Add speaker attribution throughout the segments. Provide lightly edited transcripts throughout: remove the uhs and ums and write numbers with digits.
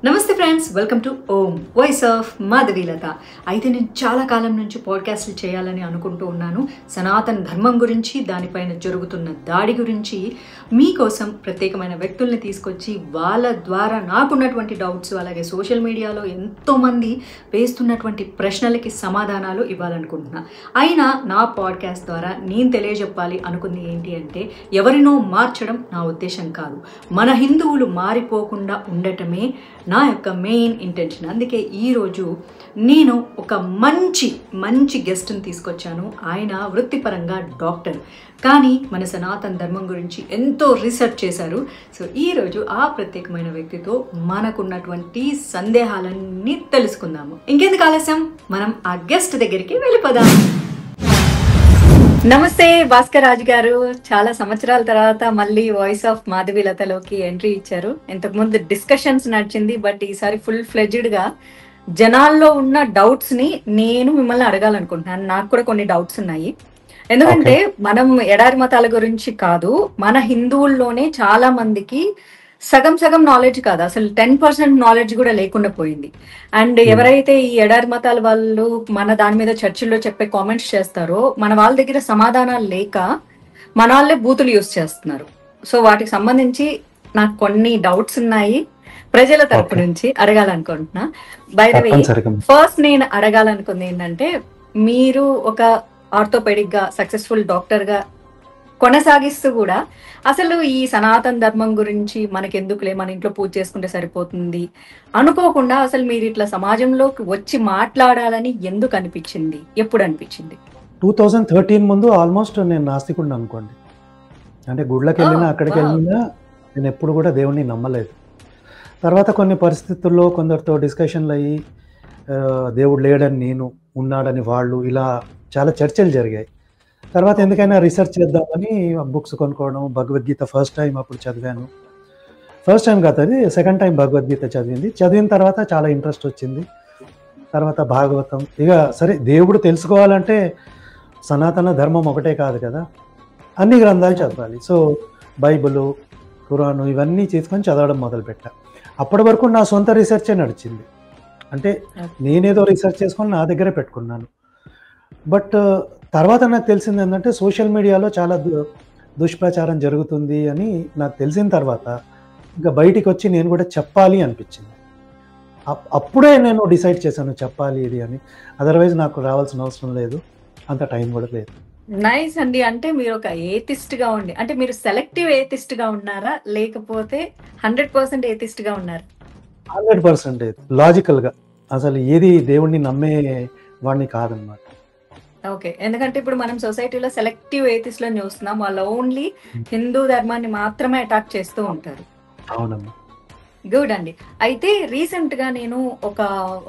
Speaker 1: నమస్తే friends, welcome to Om voice of Madhavilatha. అయితే నేను చాలా కాలం నుంచి పాడ్కాస్ట్లు చేయాలని అనుకుంటూ ఉన్నాను. సనాతన ధర్మం గురించి, దానిపైన జరుగుతున్న దాడి గురించి మీకోసం ప్రత్యేకమైన వ్యక్తుల్ని తీసుకొచ్చి వాళ్ళ ద్వారా నాకున్నటువంటి డౌట్స్, అలాగే సోషల్ మీడియాలో ఎంతోమంది వేస్తున్నటువంటి ప్రశ్నలకి సమాధానాలు ఇవ్వాలనుకుంటున్నా. అయినా నా పాడ్కాస్ట్ ద్వారా నేను తెలియజెప్పాలి అనుకుంది ఏంటి అంటే, ఎవరినో మార్చడం నా ఉద్దేశం కాదు, మన హిందువులు మారిపోకుండా ఉండటమే నా యొక్క మెయిన్ ఇంటెన్షన్. అందుకే ఈరోజు నేను ఒక మంచి గెస్ట్ని తీసుకొచ్చాను. ఆయన వృత్తిపరంగా డాక్టర్, కానీ మన సనాతన ధర్మం గురించి ఎంతో రీసెర్చ్ చేశారు. సో ఈరోజు ఆ ప్రత్యేకమైన వ్యక్తితో మనకున్నటువంటి సందేహాలన్నీ తెలుసుకుందాము. ఇంకెందుకు ఆలస్యం, మనం ఆ గెస్ట్ దగ్గరికి వెళ్ళిపోదాం. నమస్తే భాస్కర్ రాజు గారు, చాలా సంవత్సరాల తర్వాత మళ్ళీ వాయిస్ ఆఫ్ మాధవీలతలోకి ఎంట్రీ ఇచ్చారు. ఇంతకుముందు డిస్కషన్స్ నడిచింది, బట్ ఈసారి ఫుల్ ఫ్లెడ్జ్డ్ గా జనాల్లో ఉన్న డౌట్స్ ని నేను మిమ్మల్ని అడగాలనుకుంటున్నాను. నాకు కూడా కొన్ని డౌట్స్ ఉన్నాయి. ఎందుకంటే మనం ఎడారి మతాల గురించి కాదు, మన హిందువుల్లోనే చాలా మందికి సగం నాలెడ్జ్ కాదు, అసలు 10% నాలెడ్జ్ కూడా లేకుండా పోయింది. అండ్ ఎవరైతే ఈ ఎడారి మతాల వాళ్ళు మన దాని మీద చర్చిల్లో చెప్పే కామెంట్స్ చేస్తారో, మన వాళ్ళ దగ్గర సమాధానాలు లేక మన వాళ్ళే బూతులు యూస్ చేస్తున్నారు. సో వాటికి సంబంధించి నాకు కొన్ని డౌట్స్ ఉన్నాయి, ప్రజల తరపు నుంచి అడగాలనుకుంటున్నా. బై ద వే, ఫస్ట్ నేను అడగాలనుకుంది ఏంటంటే, మీరు ఒక ఆర్థోపెడిక్ గా సక్సెస్ఫుల్ డాక్టర్ గా కొనసాగిస్తూ కూడా అసలు ఈ సనాతన ధర్మం గురించి మనకెందుకులే, మన ఇంట్లో పూజ చేసుకుంటే సరిపోతుంది అనుకోకుండా అసలు మీరు ఇట్లా సమాజంలోకి వచ్చి మాట్లాడాలని ఎందుకు అనిపించింది, ఎప్పుడు అనిపించింది?
Speaker 2: 2013 ముందు ఆల్మోస్ట్ నేను నాస్తికుడిని అనుకోండి. అంటే గుళ్ళకి వెళ్ళినా అక్కడికి వెళ్ళినా నేను ఎప్పుడు కూడా దేవుణ్ణి నమ్మలేదు. తర్వాత కొన్ని పరిస్థితుల్లో కొందరితో డిస్కషన్లు అయ్యి దేవుడు లేడని నేను, ఉన్నాడని వాళ్ళు, ఇలా చాలా చర్చలు జరిగాయి. తర్వాత ఎందుకైనా రీసెర్చ్ చేద్దామని బుక్స్ కొనుక్కోవడం, భగవద్గీత ఫస్ట్ టైం అప్పుడు చదివాను. ఫస్ట్ టైం కాదు, అది సెకండ్ టైం భగవద్గీత చదివిన తర్వాత చాలా ఇంట్రెస్ట్ వచ్చింది. తర్వాత భాగవతం, ఇక సరే దేవుడు తెలుసుకోవాలంటే సనాతన ధర్మం ఒకటే కాదు కదా, అన్ని గ్రంథాలు చదవాలి. సో బైబిలు, ఖురాను ఇవన్నీ తీసుకొని చదవడం మొదలుపెట్టా. అప్పటి వరకు నా సొంత రీసెర్చే నడిచింది. అంటే నేనేదో రీసెర్చ్ చేసుకొని నా దగ్గరే పెట్టుకున్నాను. బట్ తర్వాత నాకు తెలిసింది ఏంటంటే, సోషల్ మీడియాలో చాలా దుష్ప్రచారం జరుగుతుంది అని నాకు తెలిసిన తర్వాత ఇంకా బయటికి వచ్చి నేను కూడా చెప్పాలి అనిపించింది. అప్పుడే నేను డిసైడ్ చేశాను చెప్పాలి ఇది అని. అదర్వైజ్ నాకు రావాల్సిన అవసరం లేదు, అంత టైం కూడా లేదు.
Speaker 1: నైస్ అండి. అంటే మీరు ఒక ఏథిస్ట్ గా ఉండి, అంటే మీరు సెలెక్టివ్ ఏథిస్ట్ గా ఉన్నారా, లేకపోతే 100% ఏథిస్ట్ గా ఉన్నారా?
Speaker 2: 100% లాజికల్గా, అసలు ఏది దేవుణ్ణి నమ్మే వాడిని కాదనమాట.
Speaker 1: ఓకే, ఎందుకంటే ఇప్పుడు మనం సొసైటీలో సెలెక్టివ్ ఏథిస్ట్ లను చూస్తున్నాం. వాళ్ళు ఓన్లీ హిందూ ధర్మాన్ని మాత్రమే అటాక్ చేస్తూ ఉంటారు.
Speaker 2: అవునమ్మా.
Speaker 1: గుడ్ అండి. అయితే రీసెంట్ గా నేను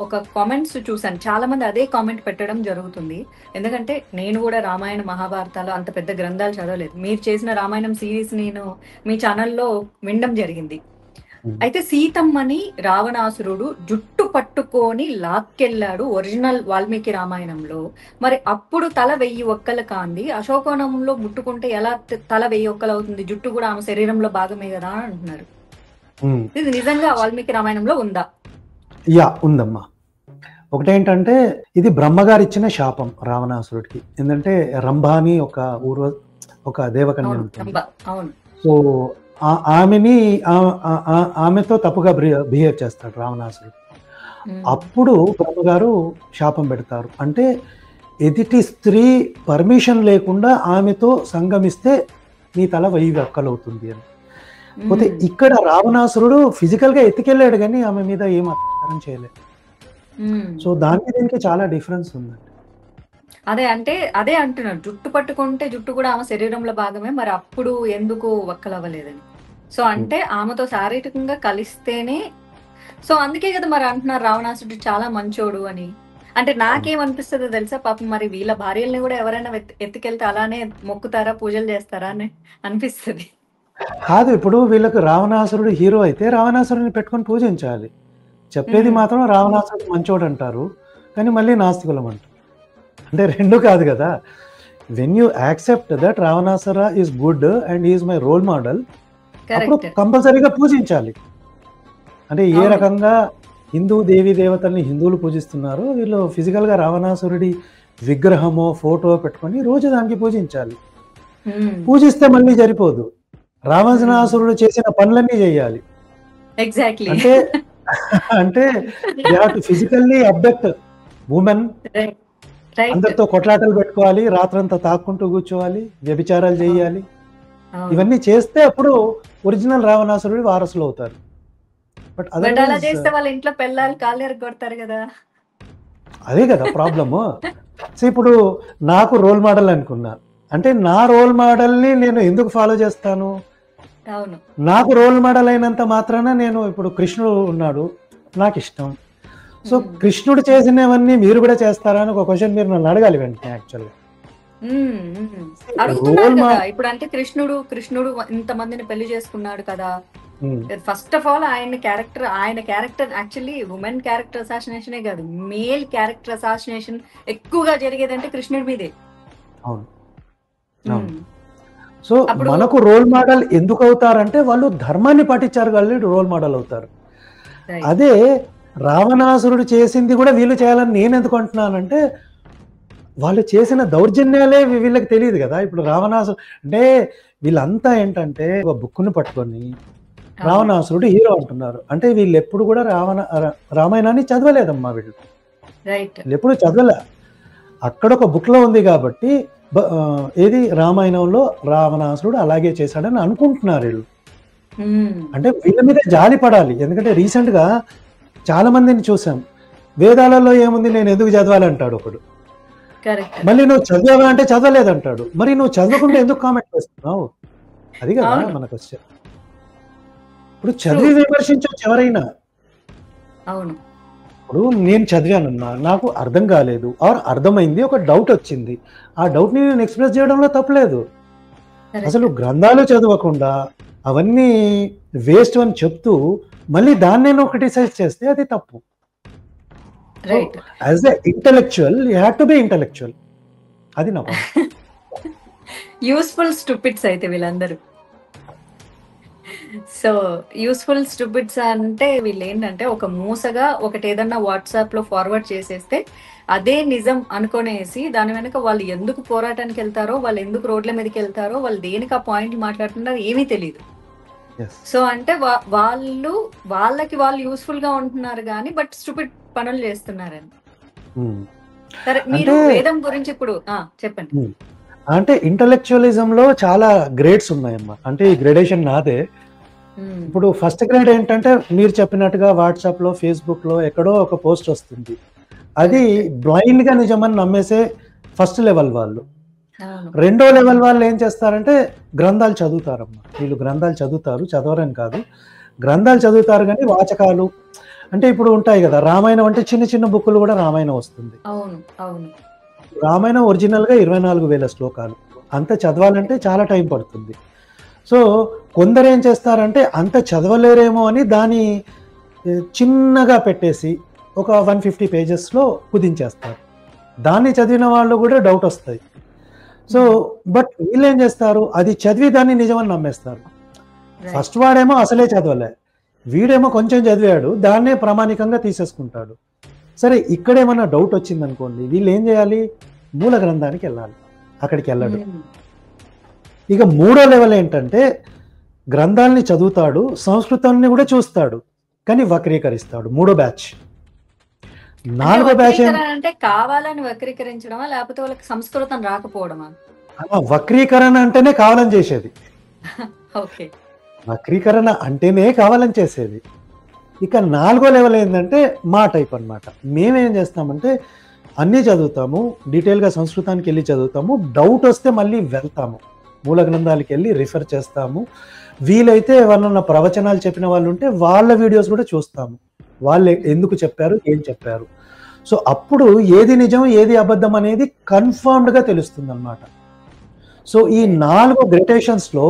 Speaker 1: ఒక కామెంట్స్ చూసాను, చాలా మంది అదే కామెంట్ పెట్టడం జరుగుతుంది. ఎందుకంటే నేను కూడా రామాయణ మహాభారతాలు అంత పెద్ద గ్రంథాలు చదవలేదు. మీరు చేసిన రామాయణం సిరీస్ నేను మీ ఛానల్లో వినడం జరిగింది. అయితే సీతమ్మని రావణాసురుడు జుట్టు పట్టుకొని లాక్కెళ్ళాడు ఒరిజినల్ వాల్మీకి రామాయణంలో. మరి అప్పుడు తల 1000 ఒక్కలు కాంది, అశోకవనంలో ముట్టుకుంటే ఎలా తల 1000 ఒక్కలు అవుతుంది? జుట్టు కూడా ఆమె శరీరంలో భాగమే కదా అని అంటున్నారు. ఇది నిజంగా వాల్మీకి రామాయణంలో ఉందా?
Speaker 2: యా, ఉందమ్మా. ఒకటేంటంటే, ఇది బ్రహ్మగారు ఇచ్చిన శాపం రావణాసురుడికి. ఎందుకంటే రంభాని ఒక దేవకన్య ఉంటుంది. సో ఆమెతో తప్పుగా బిహేవ్ చేస్తాడు రావణాసురుడు. అప్పుడు బ్రహ్మగారు శాపం పెడతారు. అంటే ఎదుటి స్త్రీ పర్మిషన్ లేకుండా ఆమెతో సంగమిస్తే నీ తల 1000 ఒక్కలు అవుతుంది అని. పోతే ఇక్కడ రావణాసురుడు ఫిజికల్ గా ఎత్తుకెళ్ళాడు, కానీ ఆమె మీద ఏం అత్యాచారం చేయలేదు. సో దీనికి చాలా డిఫరెన్స్ ఉందండి.
Speaker 1: అదే అంటున్నారు, జుట్టు పట్టుకుంటే జుట్టు కూడా ఆమె శరీరంలో భాగమే, మరి అప్పుడు ఎందుకు ఒక్కలు అవ్వలేదని. సో అంటే ఆమెతో శారీరకంగా కలిస్తేనే. సో అందుకే కదా మరి అంటున్నారు రావణాసురుడు చాలా మంచోడు అని. అంటే నాకేమనిపిస్తుందో తెలుసా, పాపం మరి వీళ్ళ భార్యల్ని కూడా ఎవరైనా ఎత్తుకెళ్తే అలానే మొక్కుతారా, పూజలు చేస్తారా అని అనిపిస్తుంది.
Speaker 2: కాదు, ఇప్పుడు వీళ్ళకి రావణాసురుడు హీరో అయితే రావణాసురుడిని పెట్టుకొని పూజించాలి. చెప్పేది మాత్రం రావణాసురుడు మంచోడు అంటారు, కానీ మళ్ళీ నాస్తికులం అంటారు. అంటే రెండు కాదు కదా. When you accept that Ravanasura is good and is my role model, అప్పుడు కంపల్సరీగా పూజించాలి. అంటే ఏ
Speaker 1: అవును.
Speaker 2: రకంగా హిందూ దేవీ దేవతల్ని హిందువులు పూజిస్తున్నారో వీళ్ళు ఫిజికల్గా రావణాసురుడి విగ్రహమో ఫోటో పెట్టుకొని రోజు దానికి పూజించాలి.
Speaker 1: హ్మ్.
Speaker 2: పూజిస్తే మళ్ళీ సరిపోదు, రావణాసురుడు చేసిన పనులన్నీ చేయాలి.
Speaker 1: ఎగ్జాక్ట్లీ.
Speaker 2: అంటే అంటే they have to physically abduct women,
Speaker 1: right. Right.
Speaker 2: అందరితో కొట్లాటలు పెట్టుకోవాలి, రాత్రంతా తాక్కుంటూ కూర్చోవాలి, వ్యభిచారాలు
Speaker 1: అవును.
Speaker 2: చేయాలి.
Speaker 1: అవును.
Speaker 2: ఇవన్నీ చేస్తే అప్పుడు ఒరిజినల్ రావణాసురుడి వారసులు అవుతారు. బట్
Speaker 1: బట్ అలా
Speaker 2: అదర్వైజ్
Speaker 1: చేస్తే వాళ్ళ ఇంట్లో పెళ్ళాలు కాళ్ళు ఎరగొడతారు కదా!
Speaker 2: అదే కదా ప్రాబ్లము. సో ఇప్పుడు నాకు రోల్ మోడల్ అనుకున్నా, అంటే నా రోల్ మోడల్ని నేను ఎందుకు ఫాలో చేస్తాను?
Speaker 1: అవును.
Speaker 2: నాకు రోల్ మోడల్ అయినంత మాత్రాన నేను ఇప్పుడు కృష్ణుడు ఉన్నాడు, నాకు ఇష్టం. సో
Speaker 1: హ్మ్.
Speaker 2: కృష్ణుడు చేసినవన్నీ మీరు కూడా చేస్తారా అని ఒక క్వశ్చన్ మీరు నన్ను అడగాలి వెంటనే యాక్చువల్గా.
Speaker 1: హ్మ్. హ్మ్. అడుగుతున్నారు
Speaker 2: రోల్
Speaker 1: కదా!
Speaker 2: మోడల్
Speaker 1: ఇప్పుడు అంటే కృష్ణుడు ఇంతమందిని పెళ్లి చేసుకున్నాడు కదా! ఫస్ట్ ఆఫ్ ఆల్ ఆయన క్యారెక్టర్ యాక్చువల్లీ వుమెన్ క్యారెక్టర్ అసాసినేషనే కాదు, మేల్ క్యారెక్టర్ అసాసినేషన్ ఎక్కువగా జరిగేదంటే కృష్ణుడి మీదే.
Speaker 2: అవును అవును.
Speaker 1: హ్మ్.
Speaker 2: సో
Speaker 1: అప్పుడు
Speaker 2: మనకు రోల్ మోడల్ ఎందుకు అవుతారంటే వాళ్ళు ధర్మాన్ని పాటించారు కాబట్టి రోల్ మోడల్ అవుతారు.
Speaker 1: రైట్.
Speaker 2: అదే రావణాసురుడు చేసింది కూడా వీళ్ళు చేయాలని నేను ఎందుకు అంటున్నానంటే వాళ్ళు చేసిన దౌర్జన్యాలే వీళ్ళకి తెలియదు కదా. ఇప్పుడు అంటే వీళ్ళంతా ఏంటంటే ఒక బుక్ను పట్టుకొని
Speaker 1: అవును.
Speaker 2: రావణాసురుడు హీరో అంటున్నారు. అంటే వీళ్ళు ఎప్పుడు కూడా రామాయణాన్ని చదవలేదమ్మా వీళ్ళు.
Speaker 1: రైట్.
Speaker 2: వీళ్ళు ఎప్పుడు చదవలే. అక్కడ ఒక బుక్లో ఉంది కాబట్టి ఏది రామాయణంలో రావణాసురుడు అలాగే చేశాడని అనుకుంటున్నారు వీళ్ళు.
Speaker 1: హ్మ్.
Speaker 2: అంటే వీళ్ళ మీద జాలి పడాలి. ఎందుకంటే రీసెంట్గా చాలా మందిని చూసాం, వేదాలలో ఏముంది నేను ఎందుకు చదవాలంటాడు ఒకడు.
Speaker 1: కరెక్ట్.
Speaker 2: మళ్ళీ నువ్వు చదివావా అంటే చదవలేదంటాడు. మరి నువ్వు చదవకుండా ఎందుకు కామెంట్ చేస్తున్నావు? అది కదా
Speaker 1: అవును.
Speaker 2: మన క్వశ్చన్. ఇప్పుడు
Speaker 1: ట్రూ.
Speaker 2: చదివి విమర్శించవచ్చు ఎవరైనా.
Speaker 1: అవును.
Speaker 2: ఇప్పుడు నేను చదివానన్నా, నాకు అర్థం కాలేదు ఆర్ అర్థమైంది, ఒక డౌట్ వచ్చింది, ఆ డౌట్ని నేను ఎక్స్ప్రెస్ చేయడంలో తప్పలేదు. అసలు
Speaker 1: కరెక్ట్.
Speaker 2: గ్రంథాలు చదవకుండా అవన్నీ వేస్ట్ అని చెప్తూ మళ్ళీ దాన్ని నేను క్రిటిసైజ్ చేస్తే అది తప్పు. So
Speaker 1: right.
Speaker 2: As a intellectual you have to be intellectual. అది నా పాయింట్.
Speaker 1: యూస్ఫుల్ స్టూపిడ్స్ అయితే వీళ్ళందరూ. సో యూస్ఫుల్ స్టూపిడ్స్ అంటే వీళ్ళు ఏంటంటే ఒక మూసగా ఒకటి ఏదన్నా వాట్సాప్ లో ఫార్వర్డ్ చేసేస్తే అదే నిజం అనుకునేసి దాని వెనక వాళ్ళు ఎందుకు పోరాటానికి వెళ్తారో, వాళ్ళు ఎందుకు రోడ్ల మీదకి వెళ్తారో, వాళ్ళు దేనికి ఆ పాయింట్లు మాట్లాడుతున్నారో ఏమీ తెలియదు.
Speaker 2: Yes.
Speaker 1: సో అంటే వాళ్ళకి వాళ్ళు యూస్ఫుల్ గా ఉంటున్నారు కానీ బట్ స్టూపిడ్ పనులు చేస్తున్నారని. సరే, మీరు
Speaker 2: అంటే
Speaker 1: వేదం గురించి ఇప్పుడు చెప్పండి.
Speaker 2: అంటే ఇంటలెక్చువలిజంలో చాలా గ్రేడ్స్ ఉన్నాయమ్మా. అంటే ఈ గ్రేడేషన్ నాదే. ఇప్పుడు ఫస్ట్ గ్రేడ్ ఏంటంటే మీరు చెప్పినట్టుగా వాట్సాప్లో ఫేస్బుక్లో ఎక్కడో ఒక పోస్ట్ వస్తుంది, అది బ్లైండ్గా నిజమని నమ్మేసే ఫస్ట్ లెవెల్ వాళ్ళు.
Speaker 1: అవును.
Speaker 2: రెండో లెవెల్ వాళ్ళు ఏం చేస్తారంటే గ్రంథాలు చదువుతారమ్మా. వీళ్ళు గ్రంథాలు చదువుతారు, చదవరని కాదు, గ్రంథాలు చదువుతారు కానీ వాచకాలు అంటే ఇప్పుడు ఉంటాయి కదా, రామాయణం అంటే చిన్న చిన్న బుక్కులు కూడా రామాయణం వస్తుంది.
Speaker 1: అవును. అవును.
Speaker 2: రామాయణం ఒరిజినల్గా 24,000 శ్లోకాలు, అంత చదవాలంటే చాలా టైం పడుతుంది. సో కొందరు ఏం చేస్తారంటే అంత చదవలేరేమో అని దాన్ని చిన్నగా పెట్టేసి ఒక 150 పేజెస్లో కుదించేస్తారు. దాన్ని చదివిన వాళ్ళు కూడా డౌట్ వస్తాయి. సో బట్ వీళ్ళు ఏం చేస్తారు, అది చదివి దాన్ని నిజమని నమ్మేస్తారు. ఫస్ట్ వాడేమో అసలే చదవలే, వీడేమో కొంచెం చదివాడు, దాన్నే ప్రామాణికంగా తీసేసుకుంటాడు. సరే ఇక్కడేమన్నా డౌట్ వచ్చింది అనుకోండి, వీళ్ళు ఏం చేయాలి, మూల గ్రంథానికి వెళ్ళాలి. అక్కడికి వెళ్ళడు. ఇక మూడో లెవెల్ ఏంటంటే గ్రంథాలని చదువుతాడు, సంస్కృతాన్ని కూడా చూస్తాడు, కానీ వక్రీకరిస్తాడు. మూడో బ్యాచ్. నాలుగో బ్యాచ్
Speaker 1: అంటే కావాలని వక్రీకరించడమా లేకపోతే వాళ్ళకి సంస్కృతం రాకపోవడమా?
Speaker 2: వక్రీకరణ అంటేనే కావాలని చేసేది.
Speaker 1: ఓకే.
Speaker 2: వక్రీకరణ అంటేనే కావాలని చేసేది. ఇక నాలుగో లెవెల్ ఏంటంటే మా టైప్ అనమాట. మేమేం చేస్తామంటే అన్నీ చదువుతాము, డీటెయిల్గా సంస్కృతానికి వెళ్ళి చదువుతాము, డౌట్ వస్తే మళ్ళీ వెళ్తాము, మూల గ్రంథాలకి వెళ్ళి రిఫర్ చేస్తాము. వీలైతే ఎవరన్నా ప్రవచనాలు చెప్పిన వాళ్ళు ఉంటే వాళ్ళ వీడియోస్ కూడా చూస్తాము, వాళ్ళు ఎందుకు చెప్పారు, ఏం చెప్పారు. సో అప్పుడు ఏది నిజం ఏది అబద్ధం అనేది కన్ఫర్మ్డ్గా తెలుస్తుంది అన్నమాట. సో ఈ 4 గ్రేడేషన్స్లో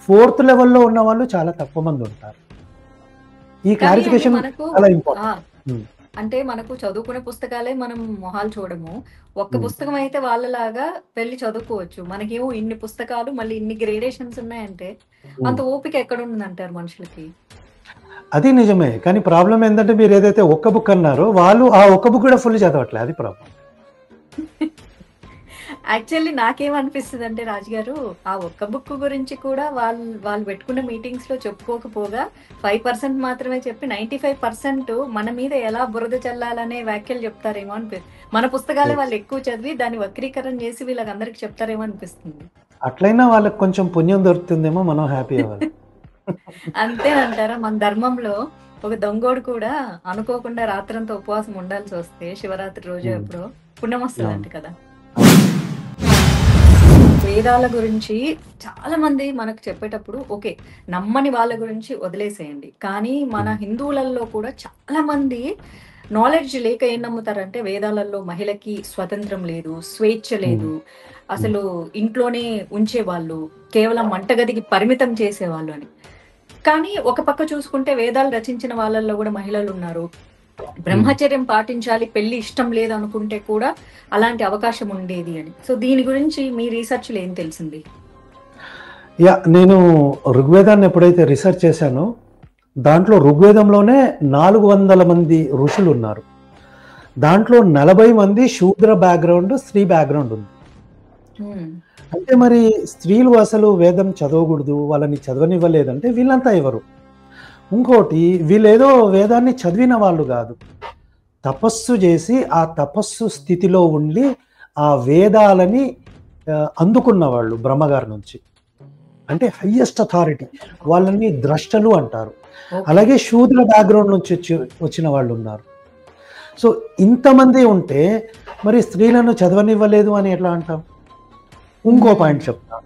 Speaker 2: 4th లెవెల్లో ఉన్న వాళ్ళు చాలా తక్కువ మంది ఉంటారు. ఈ క్లారిఫికేషన్ చాలా ఇంపార్టెంట్.
Speaker 1: అంటే మనకు చదువుకునే పుస్తకాలే మనం మొహాలు చూడము, ఒక్క పుస్తకం అయితే వాళ్ళలాగా వెళ్ళి చదువుకోవచ్చు. మనకేమో ఇన్ని పుస్తకాలు మళ్ళీ ఇన్ని గ్రేడేషన్స్ ఉన్నాయంటే అంత ఓపిక ఎక్కడ ఉందంటారు మనుషులకి?
Speaker 2: అది నిజమే. కానీ ప్రాబ్లమ్ ఏంటంటే మీరు ఏదైతే ఒక్క బుక్ అన్నారో వాళ్ళు ఆ ఒక్క బుక్ కూడా ఫుల్ చదవట్లే. అది ప్రాబ్లం.
Speaker 1: యాక్చువల్లీ నాకేమనిపిస్తుంది అంటే రాజుగారు, ఆ ఒక్క బుక్ గురించి కూడా వాళ్ళు వాళ్ళు పెట్టుకున్న మీటింగ్స్ లో చెప్పుకోకపోగా 5% మాత్రమే చెప్పి 95% మన మీద ఎలా బురద చల్లాలనే వ్యాఖ్యలు చెప్తారేమో మన పుస్తకాలే వాళ్ళు ఎక్కువ చదివి దాన్ని వక్రీకరణ చేసి వీళ్ళకందరికి చెప్తారేమో అనిపిస్తుంది.
Speaker 2: అట్లయినా వాళ్ళకి కొంచెం పుణ్యం దొరుకుతుందేమో, మనం హ్యాపీ అవ్వాలి.
Speaker 1: అంతేనంటారా? మన ధర్మంలో ఒక దొంగోడు కూడా అనుకోకుండా రాత్రంతా ఉపవాసం ఉండాల్సి వస్తే శివరాత్రి రోజు ఎప్పుడో పుణ్యం వస్తుందంట కదా. వేదాల గురించి చాలా మంది మనకు చెప్పేటప్పుడు ఓకే, నమ్మని వాళ్ళ గురించి వదిలేసేయండి, కానీ మన హిందువులలో కూడా చాలా మంది నాలెడ్జ్ లేక ఏం నమ్ముతారంటే వేదాలలో మహిళకి స్వతంత్రం లేదు, స్వేచ్ఛ లేదు, అసలు ఇంట్లోనే ఉంచేవాళ్ళు, కేవలం వంటగదికి పరిమితం చేసేవాళ్ళు అని. కానీ ఒక పక్క చూసుకుంటే వేదాలు రచించిన వాళ్ళల్లో కూడా మహిళలు ఉన్నారు, బ్రహ్మచర్యం పాటించాలి, పెళ్లి ఇష్టం లేదు అనుకుంటే కూడా అలాంటి అవకాశం ఉండేది అని. సో దీని గురించి మీ రీసెర్చ్లో ఏం తెలిసింది?
Speaker 2: నేను ఋగ్వేదాన్ని ఎప్పుడైతే రీసెర్చ్ చేశానో దాంట్లో ఋగ్వేదంలోనే 400 మంది ఋషులు ఉన్నారు. దాంట్లో 40 మంది శూద్ర బ్యాక్గ్రౌండ్, స్త్రీ బ్యాక్గ్రౌండ్ ఉంది. అంటే మరి స్త్రీలు అసలు వేదం చదవకూడదు, వాళ్ళని చదవనివ్వలేదంటే వీళ్ళంతా ఎవరు? ఇంకోటి, వీళ్ళేదో వేదాన్ని చదివిన వాళ్ళు కాదు, తపస్సు చేసి ఆ తపస్సు స్థితిలో ఉండి ఆ వేదాలని అందుకున్న వాళ్ళు బ్రహ్మగారి నుంచి. అంటే హయ్యెస్ట్ అథారిటీ, వాళ్ళని ద్రష్టలు అంటారు. అలాగే శూద్ర బ్యాక్గ్రౌండ్ నుంచి వచ్చిన వాళ్ళు ఉన్నారు. సో ఇంతమంది ఉంటే మరి స్త్రీలను చదవనివ్వలేదు అని ఎట్లా అంటాం? ఇంకో పాయింట్ చెప్తా.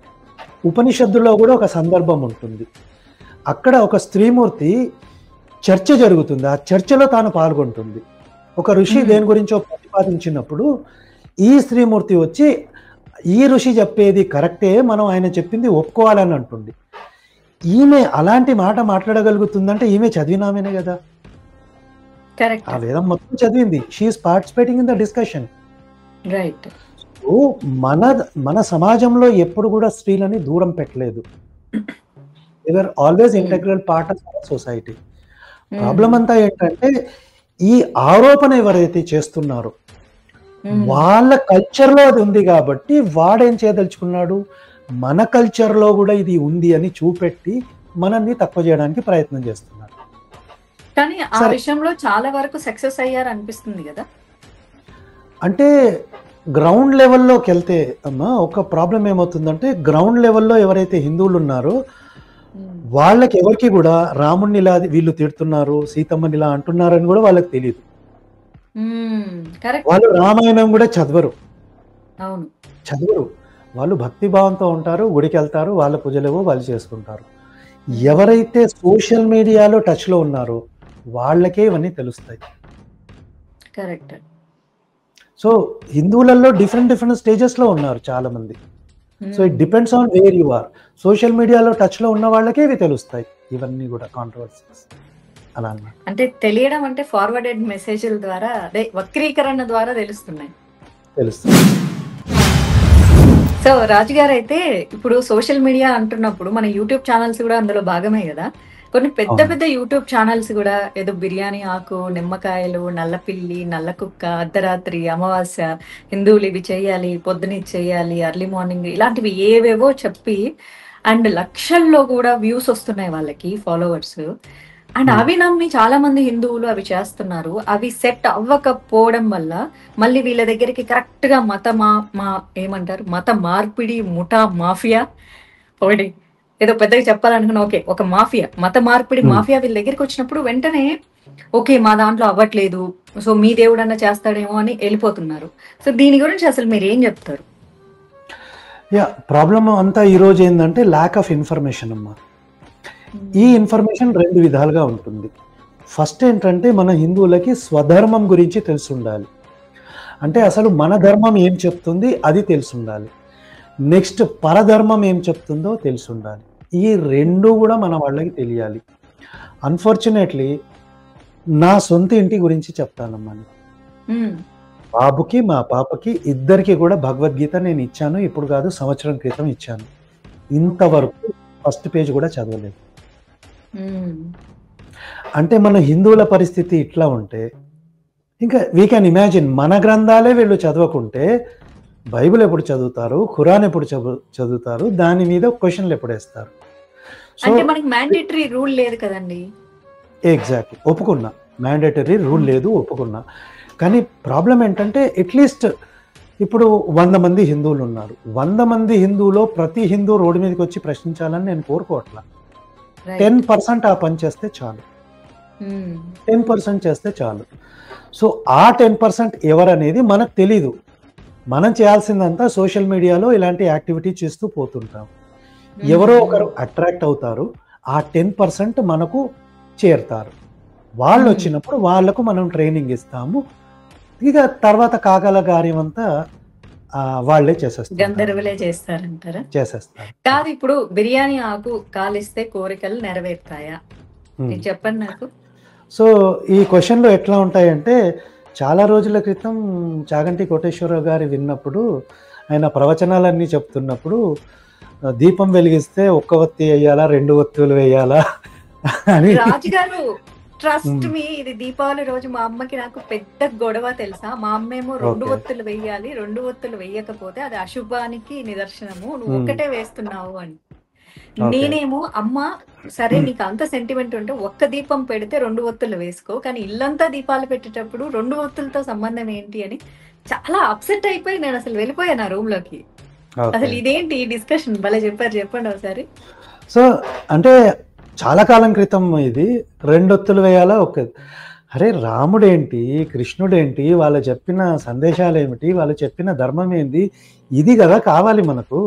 Speaker 2: ఉపనిషత్తుల్లో కూడా ఒక సందర్భం ఉంటుంది. అక్కడ ఒక స్త్రీమూర్తి చర్చ జరుగుతుంది, ఆ చర్చలో తాను పాల్గొంటుంది. ఒక ఋషి దేని గురించో ప్రతిపాదించినప్పుడు ఈ స్త్రీమూర్తి వచ్చి ఈ ఋషి చెప్పేది కరెక్టే, మనం ఆయన చెప్పింది ఒప్పుకోవాలని అంటుంది. ఈమె అలాంటి మాట మాట్లాడగలుగుతుందంటే ఈమె చదివినామేనే కదా. ఆ వేదం మొత్తం చదివింది. She is participating in the discussion.
Speaker 1: Right.
Speaker 2: So మన సమాజంలో ఎప్పుడు కూడా స్త్రీలని దూరం పెట్టలేదు. They are always integral part of our society. Problem అంతా ఏంటంటే ఈ ఆరోపణ ఎవరైతే చేస్తున్నారో వాళ్ళ కల్చర్లో అది ఉంది కాబట్టి వాడేం చేయదలుచుకున్నాడు, మన కల్చర్లో కూడా ఇది ఉంది అని చూపెట్టి మనల్ని తక్కువ చేయడానికి ప్రయత్నం చేస్తున్నారు.
Speaker 1: కానీ ఆ విషయంలో చాలా వరకు సక్సెస్ అయ్యారు అనిపిస్తుంది కదా.
Speaker 2: అంటే గ్రౌండ్ లెవెల్లోకి వెళ్తే అమ్మా ఒక ప్రాబ్లం ఏమవుతుందంటే, గ్రౌండ్ లెవెల్లో ఎవరైతే హిందువులు ఉన్నారో వాళ్ళకి ఎవరికి కూడా రాముడిని ఇలా వీళ్ళు తిడుతున్నారు, సీతమ్మని ఇలా అంటున్నారు అని కూడా వాళ్ళకి తెలియదు. వాళ్ళు రామాయణం కూడా చదవరు. వాళ్ళు భక్తి భావంతో ఉంటారు, గుడికి వెళ్తారు, వాళ్ళ పూజలేవో వాళ్ళు చేసుకుంటారు. ఎవరైతే సోషల్ మీడియాలో టచ్ లో ఉన్నారో వాళ్ళకే ఇవన్నీ తెలుస్తాయి.
Speaker 1: కరెక్ట్.
Speaker 2: సో హిందువులలో డిఫరెంట్ స్టేజెస్ లో ఉన్నారు చాలా మంది. So it depends on where you are. Social మీడియాలో టచ్ లో ఉన్న వాళ్ళకే ఇవి తెలుస్తాయి, ఇవన్నీ కూడా కాంట్రవర్సీస్ అలా అన్నమాట.
Speaker 1: అంటే తెలియడం అంటే ఫార్వర్డెడ్ మెసేజ్ల ద్వారా, అదే వక్రీకరణ ద్వారా తెలుస్తుంది. సో రాజుగారు అయితే ఇప్పుడు సోషల్ మీడియా అంటున్నప్పుడు మన యూట్యూబ్ ఛానల్స్ కూడా అందులో భాగమే కదా. కొన్ని పెద్ద యూట్యూబ్ ఛానల్స్ కూడా ఏదో బిర్యానీ ఆకు, నిమ్మకాయలు, నల్లపిల్లి, నల్ల కుక్క, అర్ధరాత్రి, అమావాస్య, హిందువులు ఇవి చేయాలి, పొద్దున చేయాలి, ఎర్లీ మార్నింగ్, ఇలాంటివి ఏవేవో చెప్పి అండ్ లక్షల్లో కూడా వ్యూస్ వస్తున్నాయి వాళ్ళకి, ఫాలోవర్స్. అండ్ అవి నమ్మి చాలా మంది హిందువులు అవి చేస్తున్నారు. అవి సెట్ అవ్వకపోవడం వల్ల మళ్ళీ వీళ్ళ దగ్గరికి కరెక్ట్ గా ఏమంటారు, మత మార్పిడి ముఠా మాఫియా, ఒకటి ఏదో పెద్దగా చెప్పాలనుకున్నా, ఓకే ఒక మాఫియా, మత మార్పిడి మాఫియా వీళ్ళ దగ్గరికి వచ్చినప్పుడు వెంటనే ఓకే మా దాంట్లో అవ్వట్లేదు, సో మీ దేవుడన్నా చేస్తాడేమో అని వెళ్ళిపోతున్నారు. సో దీని గురించి అసలు మీరు ఏం చెప్తారు?
Speaker 2: ప్రాబ్లం అంతా ఈ రోజు ఏంటంటే ల్యాక్ ఆఫ్ ఇన్ఫర్మేషన్ అమ్మా. ఈ ఇన్ఫర్మేషన్ 2 విధాలుగా ఉంటుంది. ఫస్ట్ ఏంటంటే మన హిందువులకి స్వధర్మం గురించి తెలిసి ఉండాలి. అంటే అసలు మన ధర్మం ఏం చెప్తుంది అది తెలిసి ఉండాలి. నెక్స్ట్ పరధర్మం ఏం చెప్తుందో తెలిసి ఉండాలి. ఈ 2 కూడా మన వాళ్ళకి తెలియాలి. అన్ఫార్చునేట్లీ నా సొంత ఇంటి గురించి చెప్తానమ్మా. బాబుకి మా పాపకి ఇద్దరికి కూడా భగవద్గీత నేను ఇచ్చాను, ఇప్పుడు కాదు సంవత్సరం క్రితం ఇచ్చాను. ఇంతవరకు ఫస్ట్ పేజ్ కూడా చదవలేదు. అంటే మన హిందువుల పరిస్థితి ఇట్లా ఉంటే ఇంకా వీ కెన్ ఇమాజిన్ మన గ్రంథాలే వీళ్ళు చదవకుంటే బైబిల్ ఎప్పుడు చదువుతారు, ఖురాన్ ఎప్పుడు చదువుతారు, దాని మీద క్వశ్చన్లు ఎప్పుడు వేస్తారు? సో
Speaker 1: అంటే మనకి మ్యాండేటరీ రూల్ లేదు కదండి.
Speaker 2: ఎగ్జాక్ట్లీ ఒప్పుకున్నా, మ్యాండేటరీ రూల్ లేదు, ఒప్పుకున్నా. కానీ ప్రాబ్లం ఏంటంటే అట్లీస్ట్ ఇప్పుడు 100 మంది హిందువులు ఉన్నారు. 100 మంది హిందువులో ప్రతి హిందూ రోడ్డు మీదకి వచ్చి ప్రశ్నించాలని నేను కోరుకోవట్లా. 10% ఆ పని చేస్తే చాలు, 10% చేస్తే చాలు. సో ఆ 10% ఎవరనేది మనకు తెలీదు. మనం చేయాల్సిందంతా సోషల్ మీడియాలో ఇలాంటి యాక్టివిటీ చేస్తూ పోతుంటాం. ఎవరో ఒకరు అట్రాక్ట్ అవుతారు, ఆ 10% మనకు చేరుతారు. వాళ్ళు వచ్చినప్పుడు వాళ్లకు మనం ట్రైనింగ్ ఇస్తాము. ఇక తర్వాత కాగల కార్యం అంతా వాళ్ళే చేసేస్తారు,
Speaker 1: గంధర్వులే చేస్తారంటారా?
Speaker 2: చేసేస్తారు.
Speaker 1: కాదు, ఇప్పుడు బిర్యానీ ఆకు కాలిస్తే కోరికలు నెరవేరుతాయా? చెప్పండి నాకు.
Speaker 2: సో ఈ క్వశ్చన్లు ఎట్లా ఉంటాయంటే, చాలా రోజుల క్రితం చాగంటి కోటేశ్వరరావు గారి విన్నప్పుడు ఆయన ప్రవచనాలన్నీ చెప్తున్నప్పుడు దీపం వెలిగిస్తే ఒక్క ఒత్తి వేయాలా, 2 ఒత్తులు వేయాలా అని.
Speaker 1: రాజుగారు ట్రస్ట్ మీ, ఇది దీపావళి రోజు మా అమ్మకి నాకు పెద్ద గొడవ తెలుసా. మా అమ్మేమో 2 ఒత్తులు వెయ్యాలి, 2 ఒత్తులు వెయ్యకపోతే అది అశుభానికి నిదర్శనము, నువ్వు ఒక్కటే వేస్తున్నావు అని. నేనేమో అమ్మ సరే నీకు అంత సెంటిమెంట్ ఉంటే ఒక్క దీపం పెడితే 2 ఒత్తులు వేసుకో, కానీ ఇల్లంతా దీపాలు పెట్టేటప్పుడు 2 ఒత్తులతో సంబంధం ఏంటి అని చాలా అప్సెట్ అయిపోయి నేను అసలు వెళ్ళిపోయాను ఆ రూమ్ లోకి. అసలు ఇదేంటి ఈ డిస్కషన్, భలే చెప్పారు, చెప్పండి ఒకసారి.
Speaker 2: సో అంటే చాలా కాలం క్రితం ఇది 2 ఒత్తులు వేయాలా, అరే రాముడేంటి, కృష్ణుడేంటి, వాళ్ళు చెప్పిన సందేశాలు ఏమిటి, వాళ్ళు చెప్పిన ధర్మం ఏంటి, ఇది కదా కావాలి మనకు.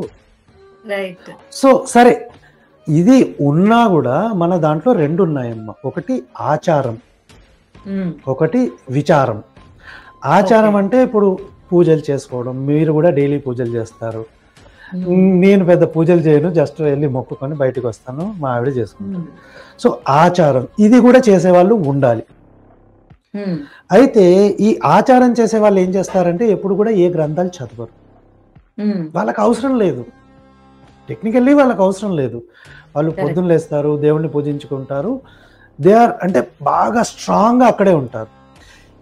Speaker 1: రైట్.
Speaker 2: సో సరే, ఇది ఉన్నా కూడా మన దాంట్లో 2 ఉన్నాయమ్మా. ఒకటి ఆచారం, ఒకటి విచారం. ఆచారం అంటే ఇప్పుడు పూజలు చేసుకోవడం, మీరు కూడా డైలీ పూజలు చేస్తారు. నేను పెద్ద పూజలు చేయను, జస్ట్ వెళ్ళి మొక్కుకొని బయటకు వస్తాను, మా ఆవిడ చేసుకుంటాను. సో ఆచారం ఇది కూడా చేసేవాళ్ళు ఉండాలి. అయితే ఈ ఆచారం చేసే వాళ్ళు ఏం చేస్తారంటే ఎప్పుడు కూడా ఏ గ్రంథాలు చదవరు, వాళ్ళకి అవసరం లేదు. టెక్నికల్లీ వాళ్ళకి అవసరం లేదు. వాళ్ళు పొద్దున్న లేస్తారు, దేవుణ్ణి పూజించుకుంటారు, దే ఆర్ అంటే బాగా స్ట్రాంగ్గా అక్కడే ఉంటారు.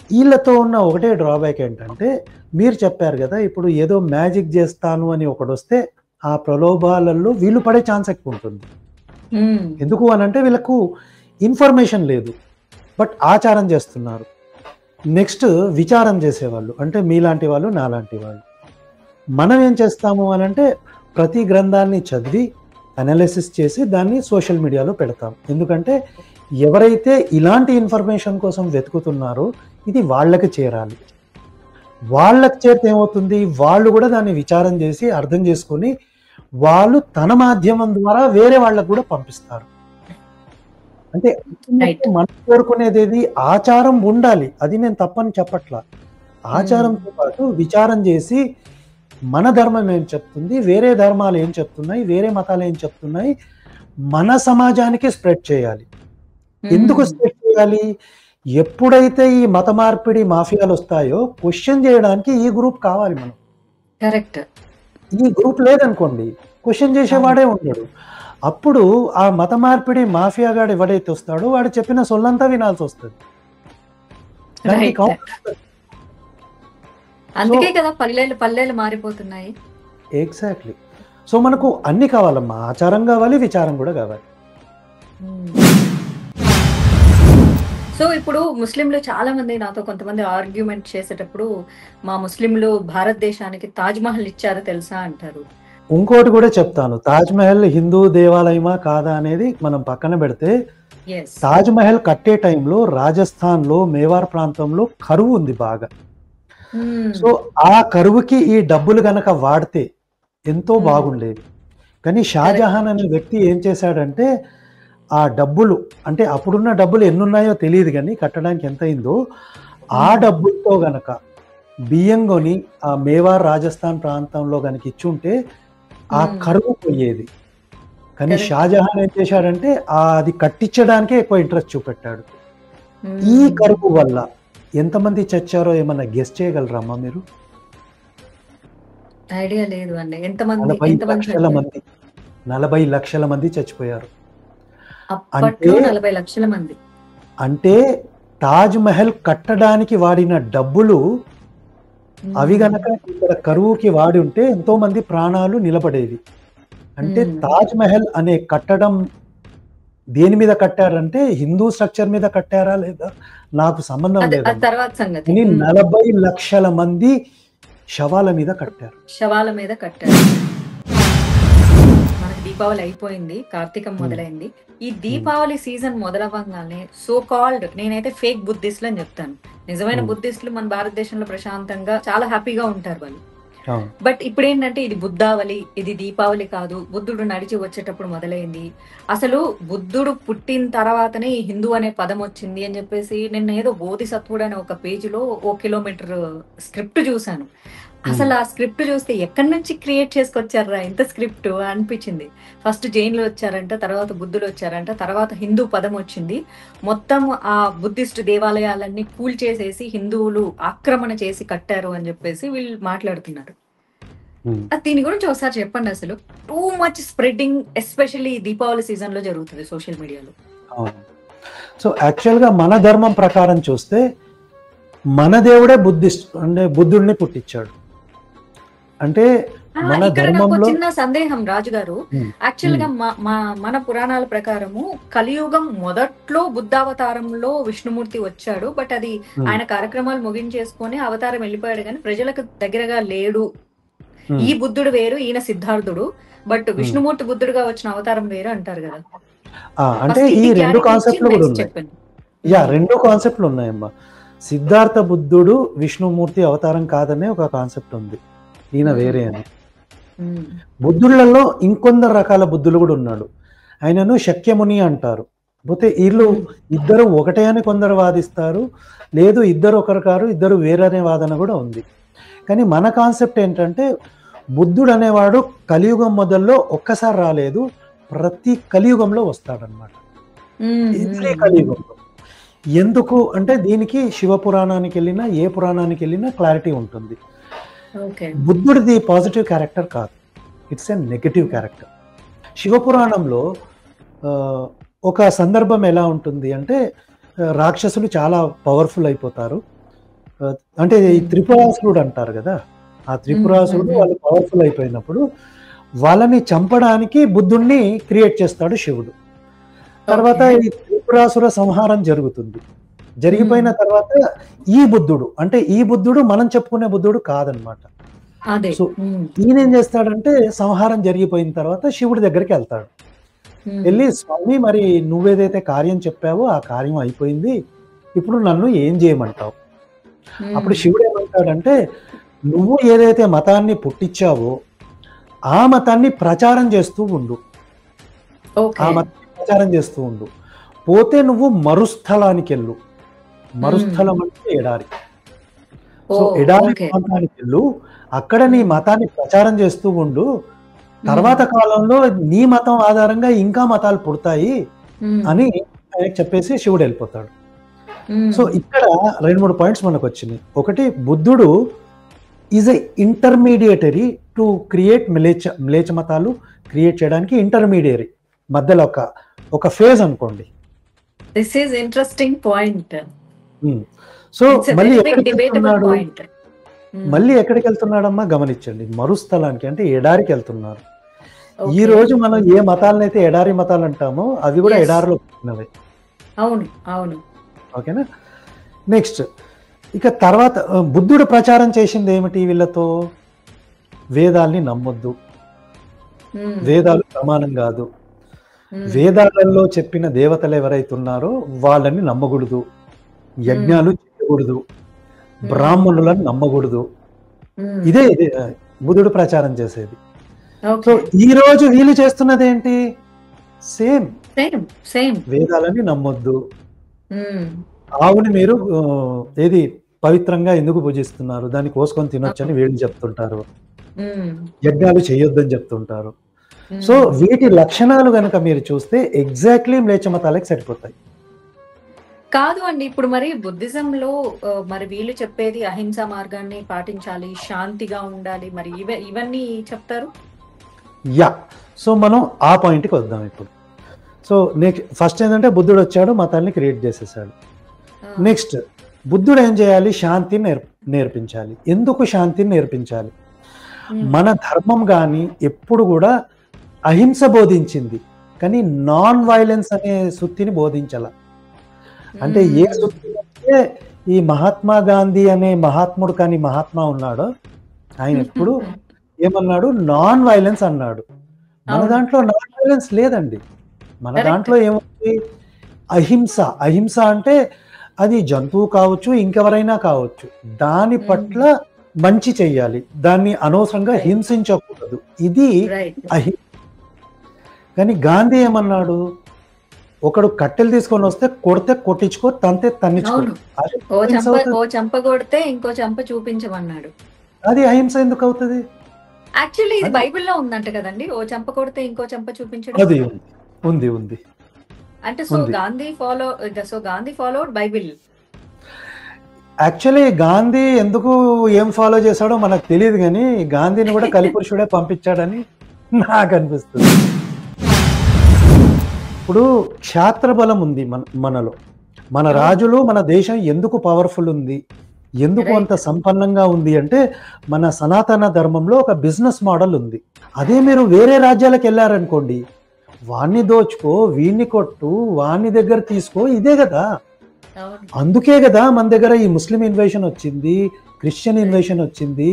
Speaker 2: వీళ్ళతో ఉన్న ఒకటే డ్రాబ్యాక్ ఏంటంటే, మీరు చెప్పారు కదా, ఇప్పుడు ఏదో మ్యాజిక్ చేస్తాను అని ఒకడు వస్తే ఆ ప్రలోభాలలో వీళ్ళు పడే ఛాన్స్ ఎక్కువ ఉంటుంది. ఎందుకు అని అంటే వీళ్ళకు ఇన్ఫర్మేషన్ లేదు, బట్ ఆచారం చేస్తున్నారు. నెక్స్ట్ విచారం చేసేవాళ్ళు అంటే మీలాంటి వాళ్ళు, నాలాంటి వాళ్ళు. మనం ఏం చేస్తాము అని అంటే ప్రతి గ్రంథాన్ని చదివి అనాలిసిస్ చేసి దాన్ని సోషల్ మీడియాలో పెడతాం. ఎందుకంటే ఎవరైతే ఇలాంటి ఇన్ఫర్మేషన్ కోసం వెతుకుతున్నారో ఇది వాళ్ళకి చేరాలి. వాళ్ళకి చేరితే ఏమవుతుంది, వాళ్ళు కూడా దాన్ని విచారం చేసి అర్థం చేసుకొని వాళ్ళు తన మాధ్యమం ద్వారా వేరే వాళ్ళకు కూడా పంపిస్తారు. అంటే మనం కోరుకునేది ఏది, ఆచారం ఉండాలి, అది నేను తప్పని చెప్పట్లా. ఆచారంతో పాటు విచారం చేసి మన ధర్మం ఏం చెప్తుంది, వేరే ధర్మాలు ఏం చెప్తున్నాయి, వేరే మతాలు ఏం చెప్తున్నాయి, మన సమాజానికి స్ప్రెడ్ చేయాలి. ఎందుకు స్ప్రెడ్ చేయాలి? ఎప్పుడైతే ఈ మత మార్పిడి మాఫియాలు వస్తాయో క్వశ్చన్ చేయడానికి ఈ గ్రూప్ కావాలి మనం.
Speaker 1: కరెక్ట్.
Speaker 2: ఈ గ్రూప్ లేదనుకోండి, క్వశ్చన్ చేసేవాడే ఉండడు. అప్పుడు ఆ మత మార్పిడి మాఫియాగాడు ఎవడైతే వస్తాడో వాడు చెప్పిన సొల్లంతా వినాల్సి వస్తుంది.
Speaker 1: అందుకే కదా పల్లెలు పల్లెలు మారిపోతున్నాయి.
Speaker 2: ఎగ్జాక్ట్లీ. సో మనకు అన్ని కావాలమ్మా, ఆచారం కావాలి, విచారం కూడా కావాలి.
Speaker 1: సో ఇప్పుడు ముస్లింలు చాలా మంది నాతో కొంతమంది ఆర్గ్యుమెంట్ చేసేటప్పుడు మా ముస్లింలు భారతదేశానికి తాజ్ మహల్ ఇచ్చారు తెలుసా అంటారు.
Speaker 2: ఇంకోటి కూడా చెప్తాను, తాజ్ మహల్ హిందూ దేవాలయమా కాదా అనేది మనం పక్కన పెడితే, తాజ్ మహల్ కట్టే టైంలో రాజస్థాన్ లో మేవార్ ప్రాంతంలో కరువు ఉంది బాగా. సో ఆ కరువుకి ఈ డబ్బులు గనక వాడితే ఎంతో బాగుండేది. కానీ షాజహాన్ అనే వ్యక్తి ఏం చేశాడంటే, ఆ డబ్బులు అంటే అప్పుడున్న డబ్బులు ఎన్నున్నాయో తెలియదు కానీ కట్టడానికి ఎంత అయిందో, ఆ డబ్బులతో గనక బియ్యం కొని ఆ మేవార్ రాజస్థాన్ ప్రాంతంలో గనక ఇచ్చుంటే ఆ కరువు పోయేది. కానీ షాజహాన్ ఏం చేశాడంటే అది కట్టించడానికే ఎక్కువ ఇంట్రెస్ట్ చూపెట్టాడు. ఈ కరువు వల్ల ఎంతమంది చచ్చారో ఏమన్నా గెస్ చేయగలరమ్మా మీరు?
Speaker 1: ఐడియా లేదు అండి.
Speaker 2: 40 లక్షల మంది చచ్చిపోయారు.
Speaker 1: అంటే 40 లక్షల మంది.
Speaker 2: అంటే తాజ్ మహల్ కట్టడానికి వాడిన డబ్బులు అవి గనక ఇక్కడ కరువుకి వాడి ఉంటే ఎంతో మంది ప్రాణాలు నిలబడేవి. అంటే తాజ్ మహల్ అనే కట్టడం దేని మీద కట్టారంటే హిందూ స్ట్రక్చర్ మీద కట్టారా లేదా నాకు సంబంధం లేదు.
Speaker 1: తర్వాత సంగతి
Speaker 2: 40 లక్షల మంది శవాల మీద కట్టారు.
Speaker 1: మనకి దీపావళి అయిపోయింది, కార్తీకం మొదలైంది. ఈ దీపావళి సీజన్ మొదలవ్వగానే సో కాల్డ్, నేనైతే ఫేక్ బుద్ధిస్టులు అని చెప్తాను, నిజమైన బుద్ధిస్టులు మన భారతదేశంలో ప్రశాంతంగా చాలా హ్యాపీగా ఉంటారు వాళ్ళు. బట్ ఇప్పుడు ఏంటంటే ఇది బుద్ధావళి, ఇది దీపావళి కాదు, బుద్ధుడు నడిచి వచ్చేటప్పుడు మొదలైంది, అసలు బుద్ధుడు పుట్టిన తర్వాతనే ఈ హిందూ అనే పదం వచ్చింది అని చెప్పేసి నిన్న ఏదో బోధిసత్వుడు అనే ఒక పేజీలో 1 కిలోమీటర్ స్క్రిప్ట్ చూశాను. అసలు ఆ స్క్రిప్ట్ చూస్తే ఎక్కడి నుంచి క్రియేట్ చేసుకొచ్చారా ఇంత స్క్రిప్ట్ అనిపించింది. ఫస్ట్ జైన్లు వచ్చారంట, తర్వాత బుద్ధులు వచ్చారంట, తర్వాత హిందూ పదం వచ్చింది. మొత్తం ఆ బుద్ధిస్ట్ దేవాలయాలన్నీ కూల్చేసేసి హిందువులు ఆక్రమణ చేసి కట్టారు అని చెప్పేసి వీళ్ళు మాట్లాడుతున్నారు. దీని గురించి ఒకసారి చెప్పండి. అసలు too much spreading especially Deepavali season లో జరుగుతుంది సోషల్ మీడియాలో.
Speaker 2: సో యాక్చువల్గా మన ధర్మం ప్రకారం చూస్తే మన దేవుడే బుద్ధిస్ట్, అంటే బుద్ధుడిని పుట్టించాడు. అంటే మన ధర్మంలో
Speaker 1: చిన్న సందేహం రాజు గారు, యాక్చువల్ గా మన పురాణాల ప్రకారము కలియుగం మొదట్లో బుద్ధావతారంలో విష్ణుమూర్తి వచ్చాడు. బట్ అది ఆయన కార్యక్రమాలు ముగించేసుకొని అవతారం వెళ్ళిపోయాడు, కానీ ప్రజలకు దగ్గరగా లేడు. ఈ బుద్ధుడు వేరు, ఈయన సిద్ధార్థుడు, బట్ విష్ణుమూర్తి బుద్ధుడుగా వచ్చిన అవతారం వేరు అంటారు కదా.
Speaker 2: అంటే ఈ రెండు కాన్సెప్ట్లు కూడా ఉన్నాయి. రెండు కాన్సెప్ట్లు ఉన్నాయమ్మా. సిద్ధార్థ బుద్ధుడు విష్ణుమూర్తి అవతారం కాదనే ఒక కాన్సెప్ట్ ఉంది, ఈయన వేరే అని. బుద్ధులలో ఇంకొందరు రకాల బుద్ధులు కూడా ఉన్నాడు. ఆయనను శక్యముని అంటారు. పోతే వీళ్ళు ఇద్దరు ఒకటే అని కొందరు వాదిస్తారు, లేదు ఇద్దరు ఒకరు కారు, ఇద్దరు వేరనే వాదన కూడా ఉంది. కానీ మన కాన్సెప్ట్ ఏంటంటే బుద్ధుడు అనేవాడు కలియుగం మొదల్లో ఒక్కసారి రాలేదు, ప్రతి కలియుగంలో వస్తాడనమాట. ఎవ్రీ కలియుగంలో. ఎందుకు అంటే దీనికి శివపురాణానికి వెళ్ళినా ఏ పురాణానికి వెళ్ళినా క్లారిటీ ఉంటుంది. బుద్ధుడిది పాజిటివ్ క్యారెక్టర్ కాదు, ఇట్స్ ఎ నెగటివ్ క్యారెక్టర్. శివపురాణంలో ఒక సందర్భం ఎలా ఉంటుంది అంటే రాక్షసులు చాలా పవర్ఫుల్ అయిపోతారు. అంటే ఈ త్రిపురాసురుడు అంటారు కదా, ఆ త్రిపురాసురుడు వాళ్ళు పవర్ఫుల్ అయిపోయినప్పుడు వాళ్ళని చంపడానికి బుద్ధుడిని క్రియేట్ చేస్తాడు శివుడు. తర్వాత ఈ త్రిపురాసుర సంహారం జరుగుతుంది. జరిగిపోయిన తర్వాత ఈ బుద్ధుడు, అంటే ఈ బుద్ధుడు మనం చెప్పుకునే బుద్ధుడు కాదనమాట. సో ఈయన ఏం చేస్తాడంటే సంహారం జరిగిపోయిన తర్వాత శివుడి దగ్గరికి వెళ్తాడు. వెళ్ళి, స్వామి మరి నువ్వేదైతే కార్యం చెప్పావో ఆ కార్యం అయిపోయింది, ఇప్పుడు నన్ను ఏం చేయమంటావు? అప్పుడు శివుడు ఏమంటాడంటే, నువ్వు ఏదైతే మతాన్ని పుట్టించావో ఆ మతాన్ని ప్రచారం చేస్తూ ఉండు, ఆ మతాన్ని ప్రచారం చేస్తూ ఉండు. పోతే నువ్వు మరుస్థలానికి వెళ్ళు. మరుస్థలం అంటే ఎడారి. సో ఎడారి ప్రాంతానికి వెళ్ళు, అక్కడ నీ మతాన్ని ప్రచారం చేస్తూ ఉండు. తర్వాత కాలంలో నీ మతం ఆధారంగా ఇంకా మతాలు పుడతాయి అని చెప్పేసి శివుడు వెళ్ళిపోతాడు. సో ఇక్కడ 2-3 పాయింట్స్ మనకు వచ్చినాయి. ఒకటి, బుద్ధుడు is a intermediatory to create మ్లేచ్ఛ మతాలు క్రియేట్ చేయడానికి ఇంటర్మీడియరీ, మధ్యలో ఒక ఫేజ్ అనుకోండి.
Speaker 1: This is interesting point.
Speaker 2: So మళ్ళీ ఎక్కడికి వెళ్తున్నాడమ్మా గమనించండి, మరుస్థలానికి, అంటే ఎడారికి వెళ్తున్నారు. ఈ రోజు మనం ఏ మతాలనైతే ఎడారి మతాలు అంటామో అవి కూడా ఎడారిలో పుట్టినవే.
Speaker 1: అవును అవును.
Speaker 2: ఓకేనా. నెక్స్ట్, ఇక తర్వాత బుద్ధుడు ప్రచారం చేసింది ఏమిటి వీళ్ళతో? వేదాల్ని నమ్మొద్దు, వేదాలు ప్రమాణం కాదు, వేదాలలో చెప్పిన దేవతలు ఎవరైతే ఉన్నారో వాళ్ళని నమ్మకూడదు, యజ్ఞాలు చేయకూడదు, బ్రాహ్మణులను నమ్మకూడదు. ఇదే బుద్ధుడు ప్రచారం చేసేది. సో ఈ రోజు వీళ్ళు చేస్తున్నది ఏంటి? సేమ్ వేదాలని నమ్మొద్దు, ఆవుని మీరు ఏది పవిత్రంగా ఎందుకు పూజిస్తున్నారు, దాన్ని కోసుకొని తినొచ్చని వీళ్ళు చెప్తుంటారు, యజ్ఞాలు చేయొద్దని చెప్తుంటారు. సో వీటి లక్షణాలు కనుక మీరు చూస్తే ఎగ్జాక్ట్లీ మ్లేచ్ఛ మతాలకు సరిపోతాయి.
Speaker 1: కాదు అండి, ఇప్పుడు మరి బుద్ధిజంలో మరి వీళ్ళు చెప్పేది అహింసా మార్గాన్ని పాటించాలి, శాంతిగా ఉండాలి, మరి ఇవన్నీ చెప్తారు.
Speaker 2: యా, సో మనం ఆ పాయింట్కి వద్దాం ఇప్పుడు. సో నెక్స్ట్ ఫస్ట్ ఏంటంటే బుద్ధుడు వచ్చాడు, మతాల్ని క్రియేట్ చేసేసాడు.
Speaker 1: ఆ,
Speaker 2: నెక్స్ట్ బుద్ధుడు ఏం చేయాలి? శాంతిని నేర్పించాలి. ఎందుకు శాంతిని నేర్పించాలి?
Speaker 1: ఉమ్,
Speaker 2: మన ధర్మం కానీ ఎప్పుడు కూడా అహింస బోధించింది, కానీ నాన్ వైలెన్స్ అనే సుత్తిని బోధించాల. అంటే ఏ
Speaker 1: ఉమ్,
Speaker 2: సుత్తి అంటే ఈ మహాత్మా గాంధీ అనే మహాత్ముడు కానీ మహాత్మా ఉన్నాడో ఆయన ఎప్పుడు ఏమన్నాడు? నాన్ వైలెన్స్ అన్నాడు. మన
Speaker 1: అవును,
Speaker 2: దాంట్లో నాన్ వైలెన్స్ లేదండి. మన
Speaker 1: కరెక్ట్.
Speaker 2: దాంట్లో ఏముంది? అహింస. అహింస అంటే అది జంతువు కావచ్చు, ఇంకెవరైనా కావచ్చు, దాని పట్ల మంచి చెయ్యాలి, దాన్ని అనవసరంగా
Speaker 1: Right.
Speaker 2: హింసించకూడదు. ఇది
Speaker 1: రైట్.
Speaker 2: అహింస. కానీ గాంధీ ఏమన్నాడు? ఒకడు కట్టెలు తీసుకొని వస్తే కొడితే కొట్టించుకో, తంతే తన్నించుకో.
Speaker 1: అవును,
Speaker 2: అది
Speaker 1: ఓ
Speaker 2: అహింస
Speaker 1: చంప
Speaker 2: అవుతుంది.
Speaker 1: ఓ చంప కొడితే ఇంకో చంప చూపించమన్నాడు.
Speaker 2: అది అహింస ఎందుకు అవుతుంది?
Speaker 1: యాక్చువల్లీ ఇది
Speaker 2: అది
Speaker 1: బైబిల్లో ఉందంట కదండి, ఓ చంప కొడితే ఇంకో చంప చూపించడం.
Speaker 2: అది ఉంది ఉంది
Speaker 1: అంటే సో
Speaker 2: ఉంది.
Speaker 1: Gandhi followed Bible.
Speaker 2: Actually Gandhi ఎందుకు ఏం ఫాలో చేశాడో మనకు తెలియదు, కానీ గాంధీని కూడా కలిపురుషుడే పంపించాడని నాకు అనిపిస్తుంది. ఇప్పుడు క్షాత్ర బలం ఉంది మనలో. మన
Speaker 1: అవును,
Speaker 2: రాజులు, మన దేశం ఎందుకు పవర్ఫుల్ ఉంది, ఎందుకు అంత
Speaker 1: రైట్.
Speaker 2: సంపన్నంగా ఉంది అంటే మన సనాతన ధర్మంలో ఒక బిజినెస్ మోడల్ ఉంది. అదే మీరు వేరే రాజ్యాలకు వెళ్ళారనుకోండి, వాణ్ణి దోచుకో, వీణ్ణి కొట్టు, వాణ్ణి దగ్గర తీసుకో, ఇదే కదా.
Speaker 1: అవును,
Speaker 2: అందుకే కదా మన దగ్గర ఈ ముస్లిం ఇన్వేషన్ వచ్చింది, క్రిస్టియన్
Speaker 1: రైట్.
Speaker 2: ఇన్వేషన్ వచ్చింది.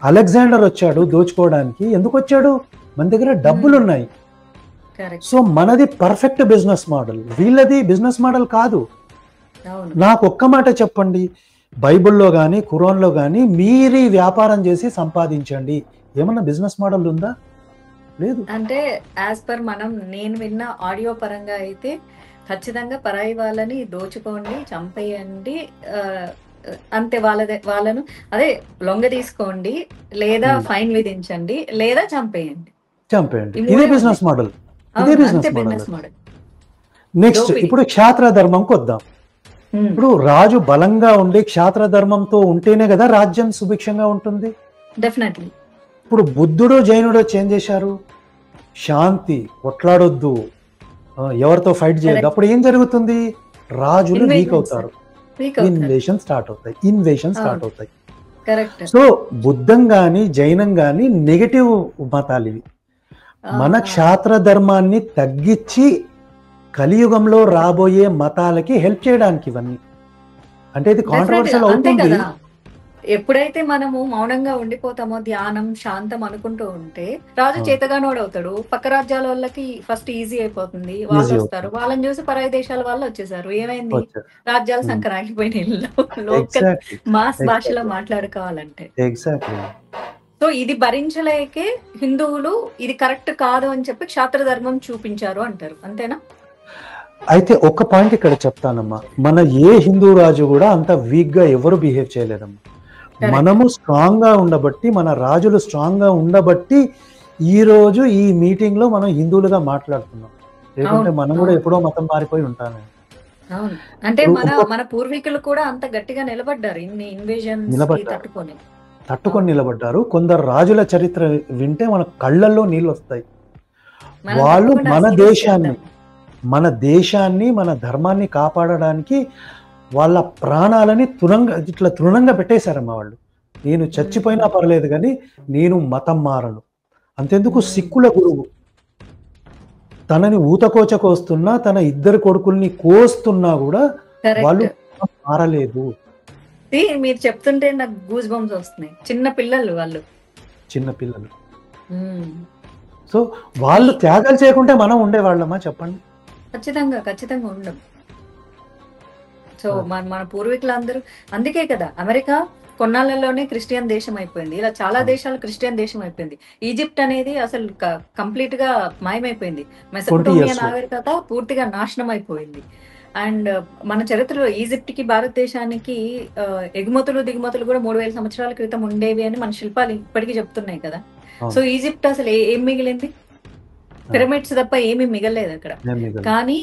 Speaker 2: అలెగ్జాండర్ వచ్చాడు దోచుకోవడానికి. ఎందుకు వచ్చాడు? మన దగ్గర డబ్బులు ఉన్నాయి.
Speaker 1: కరెక్ట్.
Speaker 2: సో మనది పర్ఫెక్ట్ బిజినెస్ మోడల్, వీళ్ళది బిజినెస్ మోడల్ కాదు.
Speaker 1: అవును,
Speaker 2: నాకు ఒక్క మాట చెప్పండి, బైబిల్లో కానీ ఖురాన్లో కానీ మీరు ఈ వ్యాపారం చేసి సంపాదించండి, ఏమన్నా బిజినెస్ మోడల్ ఉందా? లేదు.
Speaker 1: అంటే యాజ్ పర్ నేను విన్న ఆడియో పరంగా అయితే ఖచ్చితంగా పరాయి వాళ్ళని దోచుకోండి, చంపేయండి, ఆ, అంతే. వాళ్ళను అదే లొంగ తీసుకోండి, లేదా ఫైన్ విధించండి, లేదా చంపేయండి.
Speaker 2: చంపేయండి.
Speaker 1: ఈ
Speaker 2: ఇదే
Speaker 1: మూడే
Speaker 2: బిజినెస్
Speaker 1: ఉన్నాయి.
Speaker 2: మోడల్, ఇదే
Speaker 1: అవును, అంతే
Speaker 2: business model.
Speaker 1: Business model.
Speaker 2: Next
Speaker 1: దోపిడీ.
Speaker 2: ఇప్పుడు క్షాత్ర ధర్మంకి వద్దాం. ఇప్పుడు రాజు బలంగా ఉండి క్షాత్ర ధర్మంతో ఉంటేనే కదా రాజ్యం సుభిక్షంగా ఉంటుంది.
Speaker 1: డెఫినెట్లీ.
Speaker 2: ఇప్పుడు బుద్ధుడు జైనుడు చేంజ్ చేశారు, శాంతి, కొట్లాడొద్దు, ఎవరితో ఫైట్ చేయొద్దు.
Speaker 1: కరెక్ట్.
Speaker 2: అప్పుడు ఏం జరుగుతుంది? రాజులు వీక్
Speaker 1: ఇన్వేషన్స్
Speaker 2: అవుతారు,
Speaker 1: వీక్ అవుతారు.
Speaker 2: ఇన్వేషన్ స్టార్ట్
Speaker 1: అవును,
Speaker 2: అవుతాయి.
Speaker 1: కరెక్ట్.
Speaker 2: సో బుద్ధం గాని జైనం గాని నెగటివ్ మతాలు ఇవి. మన క్షాత్ర ధర్మాన్ని తగ్గించి కలియుగంలో రాబోయే మతాలకి హెల్ప్ చేయడానికి ఇవన్నీ. అంటే ఇది కాంట్రవర్షియల్
Speaker 1: అంతే
Speaker 2: అవుతుంది.
Speaker 1: కదా. ఎప్పుడైతే మనము మౌనంగా ఉండిపోతామో, ధ్యానం, శాంతం అనుకుంటూ ఉంటే రాజు చేతగానోడు అవుతాడు. పక్క రాజ్యాల వాళ్ళకి ఫస్ట్ ఈజీ అయిపోతుంది, వాళ్ళు
Speaker 2: Easy
Speaker 1: వస్తారు, వాళ్ళని చూసి పరాయి దేశాల వాళ్ళు వచ్చేసారు. ఏమైంది?
Speaker 2: వచ్చారు.
Speaker 1: రాజ్యాలు సంకరాగిపోయినాయి లోకల్
Speaker 2: ఎగ్జాక్ట్లీ
Speaker 1: మాస్ భాషలో మాట్లాడుకోవాలంటే.
Speaker 2: ఎగ్జాక్ట్లీ.
Speaker 1: సో ఇది భరించలేకే హిందువులు ఇది కరెక్ట్ కాదు అని చెప్పి క్షాత్ర ధర్మం చూపించారు అంటారు, అంతేనా?
Speaker 2: అయితే ఒక పాయింట్ ఇక్కడ చెప్తానమ్మా, మన ఏ హిందూ రాజు కూడా అంత వీక్ గా ఎవరు బిహేవ్ చేయలేదమ్మా.
Speaker 1: Correct.
Speaker 2: మనము స్ట్రాంగ్ గా ఉండబట్టి, మన రాజులు స్ట్రాంగ్ గా ఉండబట్టి ఈ రోజు ఈ మీటింగ్ లో మనం హిందువులుగా మాట్లాడుతున్నాం. లేకుంటే
Speaker 1: అవును,
Speaker 2: మనం కూడా
Speaker 1: అవును,
Speaker 2: ఎప్పుడో మతం మారిపోయి ఉంటాను.
Speaker 1: అవును. అంటే
Speaker 2: ఇప్పుడు
Speaker 1: మన పూర్వీకులు కూడా అంత గట్టిగా నిలబడ్డారు ఇన్ని ఇన్వేజన్స్ కి
Speaker 2: నిలబడ్డారు,
Speaker 1: తట్టుకొని.
Speaker 2: తట్టుకొని
Speaker 1: అవును,
Speaker 2: నిలబడ్డారు. కొందరు రాజుల చరిత్ర వింటే మన కళ్ళల్లో నీళ్ళు వస్తాయి.
Speaker 1: మనం
Speaker 2: వాళ్ళు
Speaker 1: తప్పకుండా
Speaker 2: మన
Speaker 1: series
Speaker 2: దేశాన్ని,
Speaker 1: చేద్దాం.
Speaker 2: మన దేశాన్ని, మన ధర్మాన్ని కాపాడడానికి వాళ్ళ ప్రాణాలని ఇట్లా తృణంగా పెట్టేశారమ్మా వాళ్ళు. నేను చచ్చిపోయినా పర్లేదు కానీ నేను మతం మారను. అంతెందుకు సిక్కుల గురువు తనని ఊతకోచ కోస్తున్నా, తన ఇద్దరు కొడుకుల్ని కోస్తున్నా కూడా వాళ్ళు
Speaker 1: కరెక్ట్.
Speaker 2: మారలేదు.
Speaker 1: మీరు చెప్తుంటే నాకు గూస్ బంప్స్ వస్తున్నాయి. చిన్న పిల్లలు వాళ్ళు.
Speaker 2: చిన్న పిల్లలు.
Speaker 1: మ్మ్.
Speaker 2: సో వాళ్ళు త్యాగాలు చేయకుంటే మనం ఉండేవాళ్ళమా చెప్పండి?
Speaker 1: ఖచ్చితంగా ఖచ్చితంగా ఉండం. సో మన పూర్వీకులందరూ, అందుకే కదా అమెరికా కొన్నాళ్ళలోనే క్రిస్టియన్ దేశం అయిపోయింది. ఇలా చాలా దేశాలు క్రిస్టియన్ దేశం అయిపోయింది. ఈజిప్ట్ అనేది అసలు కంప్లీట్ గా మాయమైపోయింది. మెసొపొటేమియా నాగరికత పూర్తిగా నాశనం అయిపోయింది. అండ్ మన చరిత్రలో ఈజిప్ట్ కి భారతదేశానికి ఎగుమతులు దిగుమతులు కూడా 3000 సంవత్సరాల క్రితం ఉండేవి అని మన శిల్పాలు ఇప్పటికీ చెప్తున్నాయి కదా. సో ఈజిప్ట్ అసలు ఏం మిగిలింది? పిరమిడ్స్ తప్ప ఏమీ మిగలలేదు అక్కడ. కానీ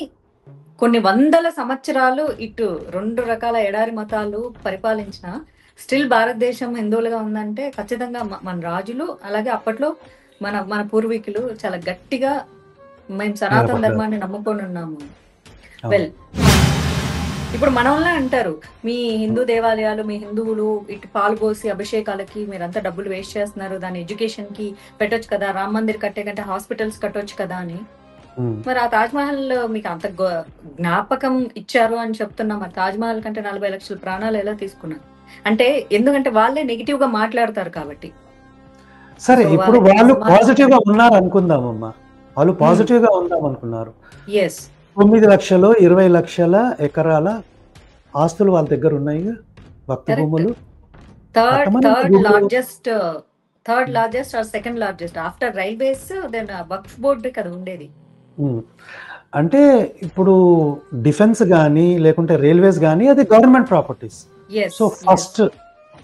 Speaker 1: కొన్ని వందల సంవత్సరాలు ఇటు 2 రకాల ఎడారి మతాలు పరిపాలించిన స్టిల్ భారతదేశం హిందువులుగా ఉందంటే ఖచ్చితంగా మన రాజులు, అలాగే అప్పట్లో మన పూర్వీకులు చాలా గట్టిగా మేము సనాతన
Speaker 2: నిలబడ్డారు.
Speaker 1: ధర్మాన్ని నమ్ముకొని ఉన్నాము.
Speaker 2: అవును.
Speaker 1: వెల్, ఇప్పుడు మన వల్ల అంటారు, మీ హిందూ దేవాలయాలు, మీ హిందువులు ఇటు పాలు పోసి అభిషేకాలకి మీరంతా డబ్బులు వేస్ట్ చేస్తున్నారు, దాని ఎడ్యుకేషన్ కి పెట్టొచ్చు కదా, రామ్ మందిర్ కట్టే కంటే హాస్పిటల్స్ కట్టొచ్చు కదా అని.
Speaker 2: ఉమ్.
Speaker 1: మరి ఆ తాజ్ మహల్ మీకు అంత జ్ఞాపకం ఇచ్చారు అని చెప్తున్నా, మరి తాజ్ మహల్ కంటే 40 లక్షల ప్రాణాలు ఎలా తీసుకున్నారు? అంటే ఎందుకంటే వాళ్ళే నెగిటివ్ గా మాట్లాడతారు కాబట్టి.
Speaker 2: సరే,
Speaker 1: సో
Speaker 2: ఇప్పుడు
Speaker 1: వాళ్ళకి
Speaker 2: వాళ్ళు
Speaker 1: సమాధానం
Speaker 2: పాజిటివ్ గా ఉన్నారు అనుకుందామమ్మా. వాళ్ళు పాజిటివ్ గా ఉందాం అనుకున్నారు.
Speaker 1: ఎస్
Speaker 2: 9 లక్షలు 20 లక్షల ఎకరాల ఆస్తులు వాళ్ళ దగ్గర ఉన్నాయి, భక్తి
Speaker 1: కరెక్ట్.
Speaker 2: భూములు.
Speaker 1: థర్డ్
Speaker 2: కట్టమని గుళ్ళు.
Speaker 1: Largest or second largest after railways, then Waqf board కదా ఉండేది.
Speaker 2: ఉమ్. అంటే ఇప్పుడు డిఫెన్స్ కానీ లేకుంటే రైల్వేస్ కానీ అది government properties.
Speaker 1: Yes
Speaker 2: so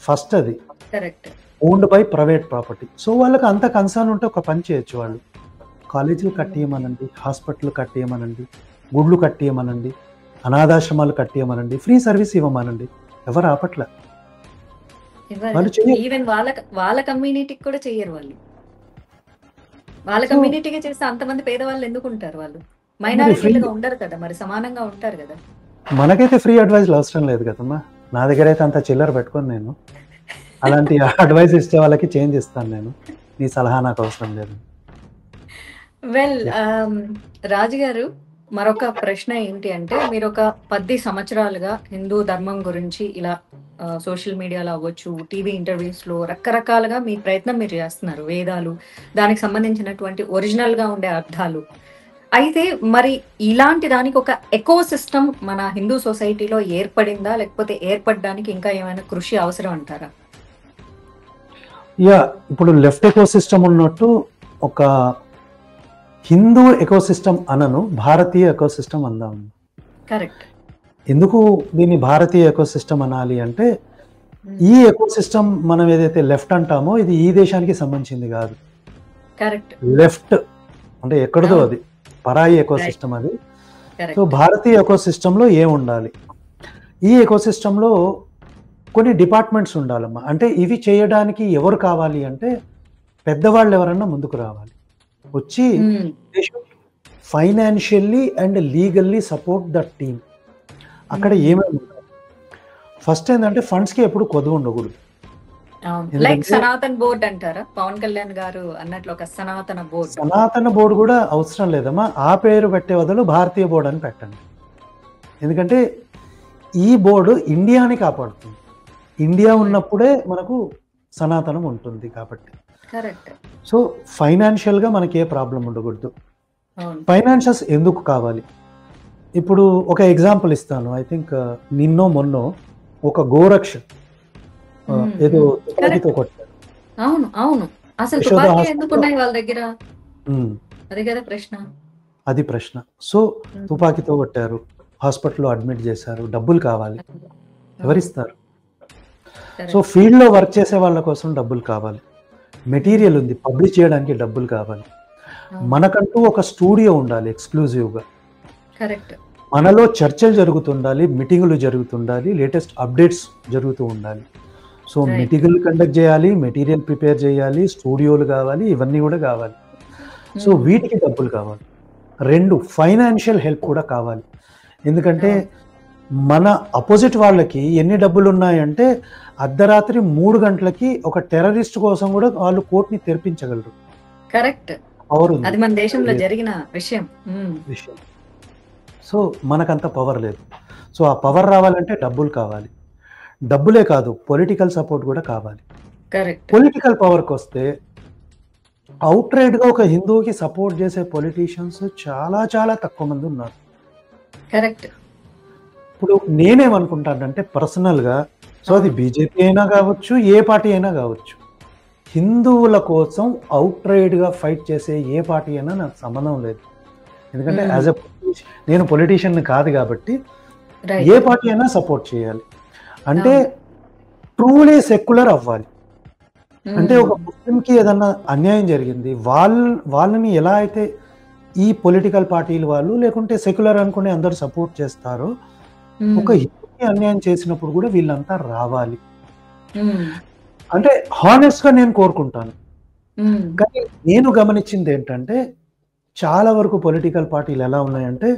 Speaker 2: first అది
Speaker 1: correct.
Speaker 2: Owned by private property. So వాళ్ళకి అంత కన్సర్న్ ఉంటే ఒక పని చేయొచ్చు. వాళ్ళు కాలేజీలు కట్టియమనండి, హాస్పిటల్ కట్టియమనండి, గుళ్ళు కట్టియమనండి, అనాథాశ్రమాలు కట్టియమనండి, ఫ్రీ సర్వీస్ ఇవ్వమనండి. ఎవరు ఆపట్ల. వాళ్ళు చెయ్యరు.
Speaker 1: ఈవెన్ వాళ్ళ కమ్యూనిటీకి కూడా చెయ్యరు వాళ్ళు. వాళ్ళ
Speaker 2: So-
Speaker 1: కమ్యూనిటీకి చేస్తే అంతమంది పేదవాళ్ళు ఎందుకు ఉంటారు? వాళ్ళు
Speaker 2: free-
Speaker 1: మైనారిటీలుగా ఉండరు కదా, మరి సమానంగా ఉంటారు కదా.
Speaker 2: మనకైతే ఫ్రీ అడ్వైజ్లు అవసరం లేదు కదమ్మా. నా దగ్గర అయితే అంత చిల్లర పెట్టుకొని నేను అలాంటి అడ్వైస్ ఇచ్చే వాళ్ళకి చేంజ్ ఇస్తాను నేను. నీ సలహా నాకు అవసరం లేదు.
Speaker 1: వెల్, రాజు గారు, మరొక ప్రశ్న ఏంటి అంటే, మీరు ఒక 10 సంవత్సరాలుగా హిందూ ధర్మం గురించి ఇలా సోషల్ మీడియాలో అవ్వచ్చు, టీవీ ఇంటర్వ్యూస్ లో రకరకాలుగా మీ ప్రయత్నం మీరు చేస్తున్నారు. వేదాలు, దానికి సంబంధించినటువంటి ఒరిజినల్ గా ఉండే అర్థాలు. అయితే మరి ఇలాంటి దానికి ఒక ఎకో సిస్టమ్ మన హిందూ సొసైటీలో ఏర్పడిందా, లేకపోతే ఏర్పడడానికి ఇంకా ఏమైనా కృషి అవసరం అంటారా?
Speaker 2: ఇప్పుడు లెఫ్ట్ ఎకో సిస్టమ్ ఉన్నట్టు ఒక హిందూ ఎకో సిస్టమ్ అనను, భారతీయ ఎకో సిస్టమ్ అందాం.
Speaker 1: కరెక్ట్.
Speaker 2: ఎందుకు దీన్ని భారతీయ ఎకో సిస్టమ్ అనాలి అంటే, ఈ ఎకో సిస్టమ్ మనం ఏదైతే లెఫ్ట్ అంటామో ఇది ఈ దేశానికి సంబంధించింది కాదు.
Speaker 1: కరెక్ట్.
Speaker 2: లెఫ్ట్ అంటే ఎక్కడదో, అది పరాయి ఎకో సిస్టమ్ అది. So
Speaker 1: correct.
Speaker 2: భారతీయ ఎకో సిస్టంలో ఏం ఉండాలి? ఈ ఎకో సిస్టంలో కొన్ని డిపార్ట్మెంట్స్ ఉండాలమ్మా. అంటే ఇవి చేయడానికి ఎవరు కావాలి అంటే, పెద్దవాళ్ళు ఎవరన్నా ముందుకు రావాలి, వచ్చి financially and legally support that team. అక్కడ ఏమేమి ఉండాలి? ఫస్ట్ ఏంటంటే ఫండ్స్కి ఎప్పుడు కొద్దు ఉండకూడదు.
Speaker 1: లైక్ సనాతన్ బోర్డ్ అంటారా? పవన్ కళ్యాణ్ గారు అన్నట్లు ఒక సనాతన బోర్డు.
Speaker 2: సనాతన బోర్డు కూడా అవసరం లేదమ్మా. ఆ పేరు పెట్టే బదులు భారతీయ బోర్డు అని పెట్టండి. ఎందుకంటే ఈ బోర్డు ఇండియాని కాపాడుతుంది. ఇండియా ఉన్నప్పుడే మనకు సనాతనం ఉంటుంది కాబట్టి.
Speaker 1: కరెక్ట్.
Speaker 2: సో ఫైనాన్షియల్గా మనకి ఏ ప్రాబ్లం ఉండకూడదు. ఫైనాన్షియల్స్ ఎందుకు కావాలి? ఇప్పుడు ఒక ఎగ్జాంపుల్ ఇస్తాను. ఐ థింక్ నిన్నో మొన్నో ఒక గోరక్ష ఏదో తుపాకీతో కొట్టారు.
Speaker 1: అవును అవును. అసలు
Speaker 2: యశోద
Speaker 1: తుపాకీ
Speaker 2: hospital
Speaker 1: ఎందుకు ఉన్నాయి వాళ్ళ దగ్గర? అదే కదా ప్రశ్న.
Speaker 2: అది ప్రశ్న. సో తుపాకీతో కొట్టారు, హాస్పిటల్లో అడ్మిట్ చేశారు, డబ్బులు కావాలి, ఎవరిస్తారు? సో ఫీల్డ్లో వర్క్ చేసే వాళ్ళ కోసం డబ్బులు కావాలి, మెటీరియల్ ఉంది, పబ్లిష్ చేయడానికి డబ్బులు కావాలి. మనకంటూ ఒక స్టూడియో ఉండాలి ఎక్స్క్లూజివ్గా.
Speaker 1: కరెక్ట్.
Speaker 2: మనలో చర్చలు జరుగుతుండాలి, మీటింగులు జరుగుతుండాలి, లేటెస్ట్ అప్డేట్స్ జరుగుతూ ఉండాలి. So
Speaker 1: Right.
Speaker 2: మీటింగులు కండక్ట్ చేయాలి, మెటీరియల్ ప్రిపేర్ చేయాలి, స్టూడియోలు కావాలి, ఇవన్నీ కూడా కావాలి. సో వీటికి డబ్బులు కావాలి. 2 ఫైనాన్షియల్ హెల్ప్ కూడా కావాలి. ఎందుకంటే మన అపోజిట్ వాళ్ళకి ఎన్ని డబ్బులు ఉన్నాయంటే అర్ధరాత్రి 3 గంటలకి ఒక టెర్రరిస్ట్ కోసం కూడా వాళ్ళు కోర్టుని తెరిపించగలరు.
Speaker 1: కరెక్ట్.
Speaker 2: పవర్ ఉంది.
Speaker 1: అది మన దేశంలో జరిగిన విషయం.
Speaker 2: విషయం. సో మనకంత పవర్ లేదు. సో ఆ పవర్ రావాలంటే డబ్బులు కావాలి. డబ్బులే కాదు, పొలిటికల్ సపోర్ట్ కూడా కావాలి.
Speaker 1: కరెక్ట్.
Speaker 2: పొలిటికల్ పవర్కి వస్తే అవుట్ రైట్గా ఒక హిందువుకి సపోర్ట్ చేసే పొలిటీషియన్స్ చాలా చాలా తక్కువ మంది ఉన్నారు.
Speaker 1: కరెక్ట్.
Speaker 2: ఇప్పుడు నేనేమనుకుంటానంటే పర్సనల్గా, సో అది బీజేపీ అయినా కావచ్చు, ఏ పార్టీ అయినా కావచ్చు, హిందువుల కోసం అవుట్ రైట్గా ఫైట్ చేసే ఏ పార్టీ అయినా నాకు సంబంధం లేదు. ఎందుకంటే యాజ్ ఎ నేను పొలిటీషియన్ కాదు కాబట్టి ఏ పార్టీ అయినా సపోర్ట్ చేయాలి. అంటే ట్రూలీ సెక్యులర్ అవ్వాలి. అంటే ఒక ముస్లింకి ఏదన్నా అన్యాయం జరిగింది, వాళ్ళని ఎలా అయితే ఈ పొలిటికల్ పార్టీలు వాళ్ళు లేకుంటే సెక్యులర్ అనుకుని అందరూ సపోర్ట్ చేస్తారో, ఒక హిందూకి అన్యాయం చేసినప్పుడు కూడా వీళ్ళంతా రావాలి. అంటే హానెస్ట్ గా నేను కోరుకుంటాను. కానీ నేను గమనించింది ఏంటంటే చాలా వరకు పొలిటికల్ పార్టీలు ఎలా ఉన్నాయంటే,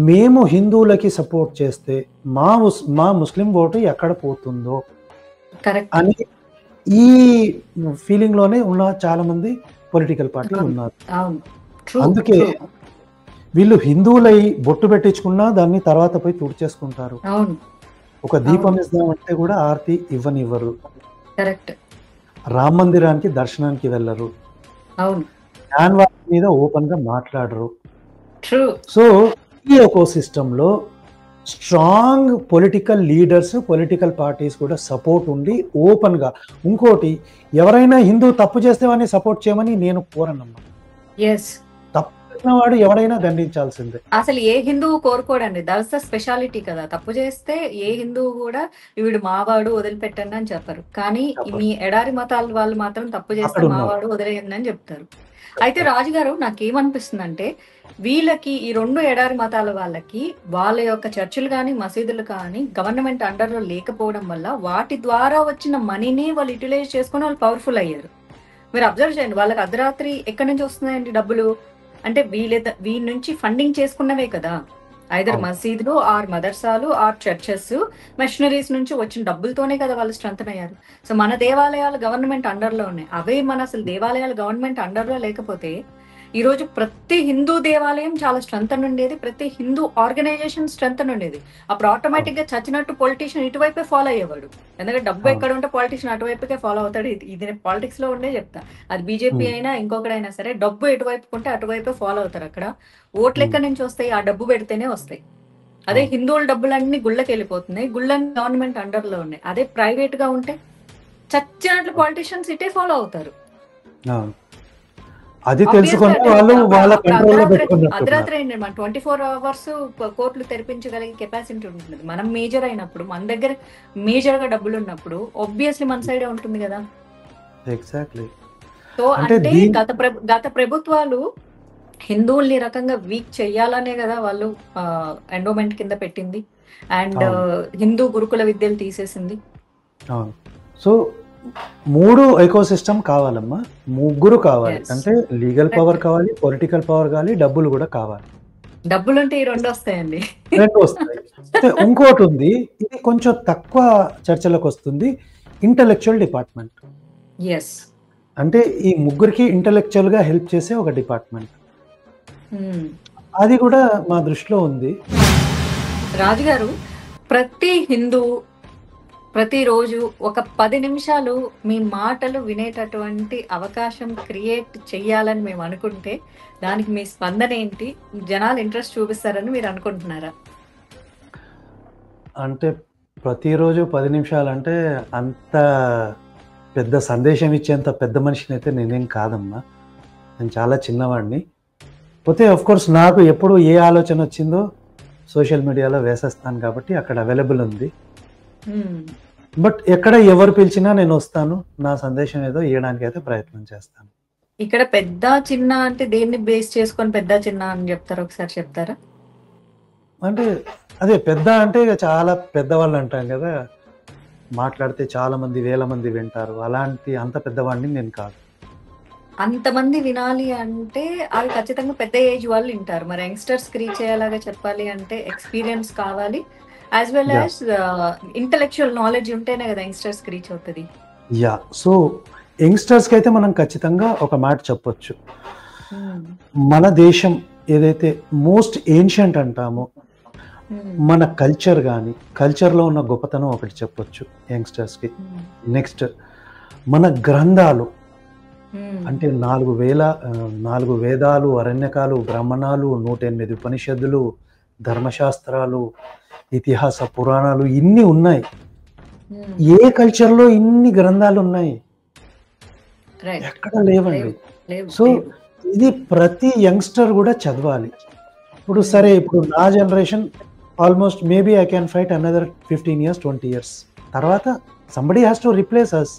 Speaker 2: మేము హిందువులకి సపోర్ట్ చేస్తే మా ముస్లిం ఓటు ఎక్కడ పోతుందో
Speaker 1: కరెక్ట్.
Speaker 2: అని ఈ ఫీలింగ్లోనే ఉన్న చాలా మంది పొలిటికల్ పార్టీలు ఉన్నారు.
Speaker 1: అవును, ట్రూ.
Speaker 2: అందుకే వీళ్ళు హిందువులై బొట్టు పెట్టించుకున్నా దాన్ని తర్వాత పోయి తుడిచేసుకుంటారు.
Speaker 1: అవును,
Speaker 2: ఒక దీపం ఇద్దామంటే కూడా ఆర్తి ఇవ్వనివ్వరు.
Speaker 1: కరెక్ట్.
Speaker 2: రామ మందిరానికి దర్శనానికి వెళ్ళరు.
Speaker 1: అవును,
Speaker 2: క్యాన్వాస్ మీద ఓపెన్ గా మాట్లాడరు.
Speaker 1: ట్రూ.
Speaker 2: సో ఈ ఎకో సిస్టంలో strong political leaders, political parties కూడా సపోర్ట్ ఉండి ఓపెన్ గా. ఇంకోటి, ఎవరైనా హిందూ తప్పు చేస్తే వాడిని సపోర్ట్ చేయమని నేను కోరనమ్మా.
Speaker 1: ఎస్,
Speaker 2: తప్పు చేసిన వాడు ఎవరైనా దండించాల్సిందే.
Speaker 1: అసలు ఏ హిందువు కోరుకోడండి. దట్స్ ద స్పెషాలిటీ కదా. తప్పు చేస్తే ఏ హిందువు కూడా వీడు మావాడు వదిలిపెట్టండి అని చెప్పరు. కానీ మీ ఎడారి మతాల వాళ్ళు మాత్రం తప్పు చేస్తే
Speaker 2: అక్కడ ఉన్నారు.
Speaker 1: మావాడు వదిలేయండి అని చెప్తారు. అయితే రాజుగారు, నాకేమనిపిస్తుందంటే వీళ్ళకి, ఈ రెండు ఎడారి మతాల వాళ్ళకి వాళ్ళ యొక్క చర్చిలు కానీ మసీదులు కానీ గవర్నమెంట్ అండర్లో లేకపోవడం వల్ల వాటి ద్వారా వచ్చిన మనీని వాళ్ళు యూటిలైజ్ చేసుకుని వాళ్ళు పవర్ఫుల్ అయ్యారు. మీరు అబ్జర్వ్ చేయండి, వాళ్ళకి అర్ధరాత్రి ఎక్కడి నుంచి వస్తున్నాయండి డబ్బులు? అంటే వీళ్ళ నుంచి ఫండింగ్ చేసుకున్నవే కదా. ఐదర్ మసీదులు ఆర్ మదర్సాలు ఆర్ చర్చెస్, మిషనరీస్ నుంచి వచ్చిన డబ్బులతోనే కదా వాళ్ళు స్ట్రెంథన్ అయ్యారు. సో మన దేవాలయాలు గవర్నమెంట్ అండర్లో ఉన్నాయి. అవే మన అసలు దేవాలయాలు గవర్నమెంట్ అండర్లో లేకపోతే ఈ రోజు ప్రతి హిందూ దేవాలయం చాలా స్ట్రెంథన్ ఉండేది, ప్రతి హిందూ ఆర్గనైజేషన్ స్ట్రెంథన్ ఉండేది. అప్పుడు ఆటోమేటిక్ గా చచ్చినట్టు పొలిటీషియన్ ఇటువైపే ఫాలో అయ్యేవాడు. ఎందుకంటే డబ్బు ఎక్కడ ఉంటే పొలిటీషియన్ అటువైపుకే ఫాలో అవుతాడు. ఇది పాలిటిక్స్ లో ఉండే చెప్తా. అది బీజేపీ అయినా ఇంకొకడైనా సరే, డబ్బు ఎటువైపు ఉంటే అటువైపే ఫాలో అవుతారు. అక్కడ ఓట్లు ఎక్కడి నుంచి వస్తాయి? ఆ డబ్బు పెడితేనే వస్తాయి. అదే హిందువుల డబ్బులన్నీ గుళ్ళకి వెళ్ళిపోతున్నాయి, గుళ్ళని గవర్నమెంట్ అండర్ లో ఉన్నాయి. అదే ప్రైవేట్ గా ఉంటే చచ్చినట్లు పొలిటీషియన్స్ ఇటే ఫాలో అవుతారు.
Speaker 2: అది తెలుసుకుని వాళ్ళు వాళ్ళ కంట్రోల్లో పెట్టుకున్నారు.
Speaker 1: అర్ధరాత్రి అయింది, మన 24 hours కోర్టులు తెరిపించగలిగే కెపాసిటీ ఉంటుంది. మనం మేజర్ అయినప్పుడు, మన దగ్గర మేజర్ గా డబ్బులు ఉన్నప్పుడు ఆబ్వియస్లీ మన సైడే ఉంటుంది కదా.
Speaker 2: ఎగ్జాక్ట్లీ.
Speaker 1: సో అంటే గత ప్రభుత్వాలు హిందువుల్ని రకంగా వీక్ చెయ్యాలనే కదా వాళ్ళు ఎండోమెంట్ కింద పెట్టింది. అండ్ హిందూ గురుకుల విద్యలు తీసేసింది.
Speaker 2: సో 3 ఎకో సిస్టమ్ కావాలమ్మా, 3 కావాలి. అంటే లీగల్ పవర్ కావాలి, పొలిటికల్ పవర్ కావాలి, డబ్బులు కూడా కావాలి.
Speaker 1: డబ్బులు ఉంటే ఈ 2 వస్తాయండి.
Speaker 2: 2 వస్తాయి. ఇంకోటి ఉంది, ఇది కొంచెం తక్కువ చర్చలకు వస్తుంది, ఇంటలెక్చువల్ డిపార్ట్మెంట్.
Speaker 1: ఎస్,
Speaker 2: అంటే ఈ 3కి ఇంటలెక్చువల్ గా హెల్ప్ చేసే ఒక డిపార్ట్మెంట్, అది కూడా మా దృష్టిలో ఉంది.
Speaker 1: రాజుగారు, ప్రతి హిందూ ప్రతిరోజు ఒక 10 నిమిషాలు మీ మాటలు వినేటటువంటి అవకాశం క్రియేట్ చెయ్యాలని మేము అనుకుంటే దానికి మీ స్పందన ఏంటి? జనాలు ఇంట్రెస్ట్ చూపిస్తారని మీరు అనుకుంటున్నారా?
Speaker 2: అంటే ప్రతిరోజు 10 నిమిషాలు అంటే అంత పెద్ద సందేశం ఇచ్చేంత పెద్ద మనిషిని అయితే నేనేం కాదమ్మా. నేను చాలా చిన్నవాడిని. పోతే కోర్స్ నాకు ఎప్పుడు ఏ ఆలోచన వచ్చిందో సోషల్ మీడియాలో వేసేస్తాను కాబట్టి అక్కడ అవైలబుల్ ఉంది. బట్ ఎక్కడ ఎవరు పిలిచినా నేను వస్తాను, నా సందేశం ఏదో ఇవ్వడానికి అయితే ప్రయత్నం చేస్తాను.
Speaker 1: ఇక్కడ పెద్ద చిన్న అంటే దేన్ని బేస్ చేసుకొని పెద్ద చిన్న అని చెప్తారు, ఒకసారి చెప్తారా?
Speaker 2: అంటే అదే పెద్ద అంటే చాలా పెద్దవాళ్ళు అంటాం కదా, మాట్లాడితే చాలా మంది, వేల మంది వింటారు. అలాంటి అంత పెద్దవాడిని నేను కాదు.
Speaker 1: అంతమంది వినాలి అంటే అవి ఖచ్చితంగా పెద్ద ఏజ్ వాళ్ళు వింటారు. మరి యంగ్స్టర్స్ రీచ్ అయ్యేలాగా చెప్పాలి అంటే ఎక్స్పీరియన్స్ కావాలి, as well as intellectual knowledge ఉంటేనే కదా యంగ్స్టర్స్ రీచ్ అవుతుంది.
Speaker 2: యా, సో యంగ్స్టర్స్కి అయితే మనం ఖచ్చితంగా ఒక మాట చెప్పొచ్చు. మన దేశం ఏదైతే మోస్ట్ ఏన్షియంట్ అంటామో, మన కల్చర్ కానీ, కల్చర్లో ఉన్న గొప్పతనం ఒకటి చెప్పొచ్చు యంగ్స్టర్స్కి. నెక్స్ట్ మన గ్రంథాలు, అంటే 4 వేదాలు, అరణ్యకాలు, బ్రాహ్మణాలు, 108 ఉపనిషత్తులు, ధర్మశాస్త్రాలు, ఇతిహాస పురాణాలు, ఇన్ని ఉన్నాయి. ఏ కల్చర్లో ఇన్ని గ్రంథాలు ఉన్నాయి? ఎక్కడ లేవండి. సో ఇది ప్రతి యంగ్స్టర్ కూడా చదవాలి. ఇప్పుడు సరే, ఇప్పుడు నా generation almost maybe I can fight another 15 years 20 years తర్వాత సంబడీ హ్యాస్ టు రీప్లేస్ అస్.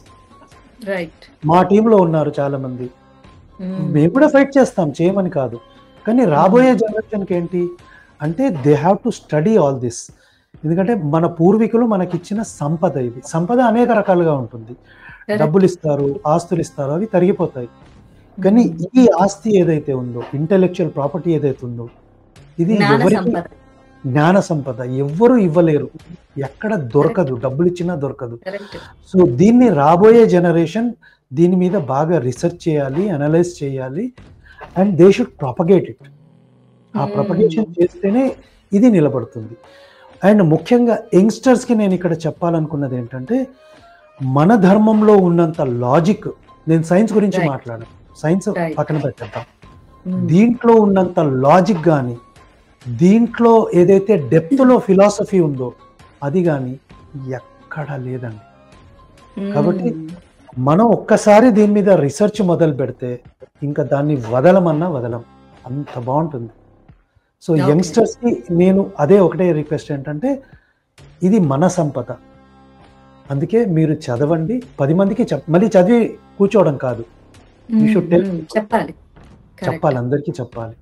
Speaker 2: మా టీంలో ఉన్నారు చాలా మంది, మేము కూడా ఫైట్ చేస్తాం, చేయమని కాదు. కానీ రాబోయే జనరేషన్కి ఏంటి అంటే they have to study all this. ఎందుకంటే మన పూర్వీకులు మనకిచ్చిన సంపద ఇది. సంపద అనేక రకాలుగా ఉంటుంది. డబ్బులు ఇస్తారు, ఆస్తులు ఇస్తారు, అవి తరిగిపోతాయి. కానీ ఈ ఆస్తి ఏదైతే ఉందో, ఇంటెలెక్చువల్ ప్రాపర్టీ ఏదైతే ఉందో, ఇది ఎవరికి జ్ఞాన సంపద ఎవ్వరు ఇవ్వలేరు, ఎక్కడ దొరకదు, డబ్బులు ఇచ్చినా దొరకదు. సో దీన్ని రాబోయే జనరేషన్ దీని మీద బాగా రీసెర్చ్ చేయాలి, అనలైజ్ చేయాలి, and they should propagate it. ఆ ప్రొపగేషన్ చేస్తేనే ఇది నిలబడుతుంది. అండ్ ముఖ్యంగా యంగ్స్టర్స్కి నేను ఇక్కడ చెప్పాలనుకున్నది ఏంటంటే, మన ధర్మంలో ఉన్నంత లాజిక్, నేను సైన్స్ గురించి మాట్లాడాను, సైన్స్ పక్కన పెట్టేద్దాం, దీంట్లో ఉన్నంత లాజిక్ కానీ, దీంట్లో ఏదైతే డెప్త్లో ఫిలాసఫీ ఉందో అది కానీ ఎక్కడా లేదండి. కాబట్టి మనం ఒక్కసారి దీని మీద రీసెర్చ్ మొదలు పెడితే ఇంకా దాన్ని వదలమన్నా వదలం, అంత బాగుంటుంది. సో యంగ్స్టర్స్కి నేను అదే ఒకటే రిక్వెస్ట్ ఏంటంటే, ఇది మన సంపద, అందుకే మీరు చదవండి, 10 మందికి మళ్ళీ చదివి కూర్చోవడం కాదు, చెప్పాలి, అందరికీ చెప్పాలి.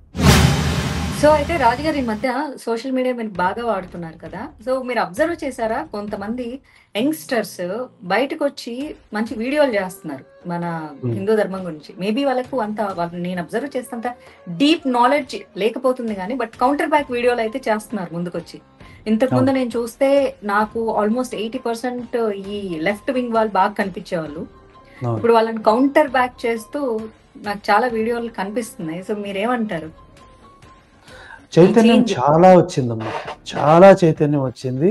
Speaker 1: సో అయితే రాజుగారు, ఈ మధ్య సోషల్ మీడియా మీరు బాగా వాడుతున్నారు కదా, సో మీరు అబ్జర్వ్ చేశారా, కొంతమంది యంగ్స్టర్స్ బయటకు వచ్చి మంచి వీడియోలు చేస్తున్నారు మన హిందూ ధర్మం గురించి. మేబీ వాళ్ళకు నేను అబ్జర్వ్ చేస్తంత డీప్ నాలెడ్జ్ లేకపోతుంది కానీ, బట్ కౌంటర్ బ్యాక్ వీడియోలు అయితే చేస్తున్నారు ముందుకొచ్చి. ఇంతకు ముందు నేను చూస్తే నాకు ఆల్మోస్ట్ 80% ఈ లెఫ్ట్ వింగ్ వాళ్ళు బాగా కనిపించేవాళ్ళు. ఇప్పుడు వాళ్ళని కౌంటర్ బ్యాక్ చేస్తూ నాకు చాలా వీడియోలు కనిపిస్తున్నాయి. సో మీరేమంటారు?
Speaker 2: చైతన్యం చాలా వచ్చిందమ్మా, చాలా చైతన్యం వచ్చింది.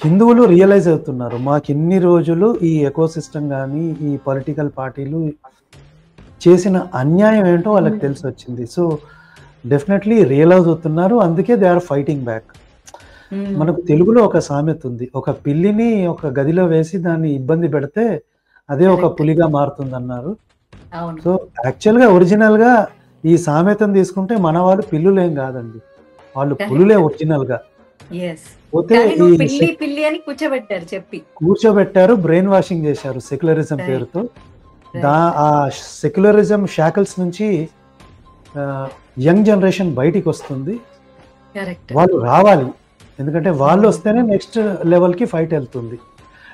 Speaker 2: హిందువులు రియలైజ్ అవుతున్నారు, మాకు ఇన్ని రోజులు ఈ ఎకో సిస్టమ్ కానీ, ఈ పొలిటికల్ పార్టీలు చేసిన అన్యాయం ఏంటో వాళ్ళకి తెలిసి వచ్చింది. సో డెఫినెట్లీ రియలైజ్ అవుతున్నారు, అందుకే దే ఆర్ ఫైటింగ్ బ్యాక్. మనకు తెలుగులో ఒక సామెత ఉంది, ఒక పిల్లిని ఒక గదిలో వేసి దాన్ని ఇబ్బంది పెడితే అదే ఒక పులిగా మారుతుంది అన్నారు. సో యాక్చువల్గా ఒరిజినల్గా ఈ సామెతను తీసుకుంటే మన వాళ్ళు పిల్లులేం కాదండి, వాళ్ళు పులులే ఒరిజినల్ గా. పోతే కూర్చోబెట్టారు, బ్రెయిన్ వాషింగ్ చేశారు సెక్యులరిజం పేరుతో. ఆ సెక్యులరిజం షాకిల్స్ నుంచి యంగ్ జనరేషన్ బయటికి వస్తుంది, వాళ్ళు రావాలి, ఎందుకంటే వాళ్ళు వస్తేనే నెక్స్ట్ లెవెల్కి ఫైట్ వెళ్తుంది.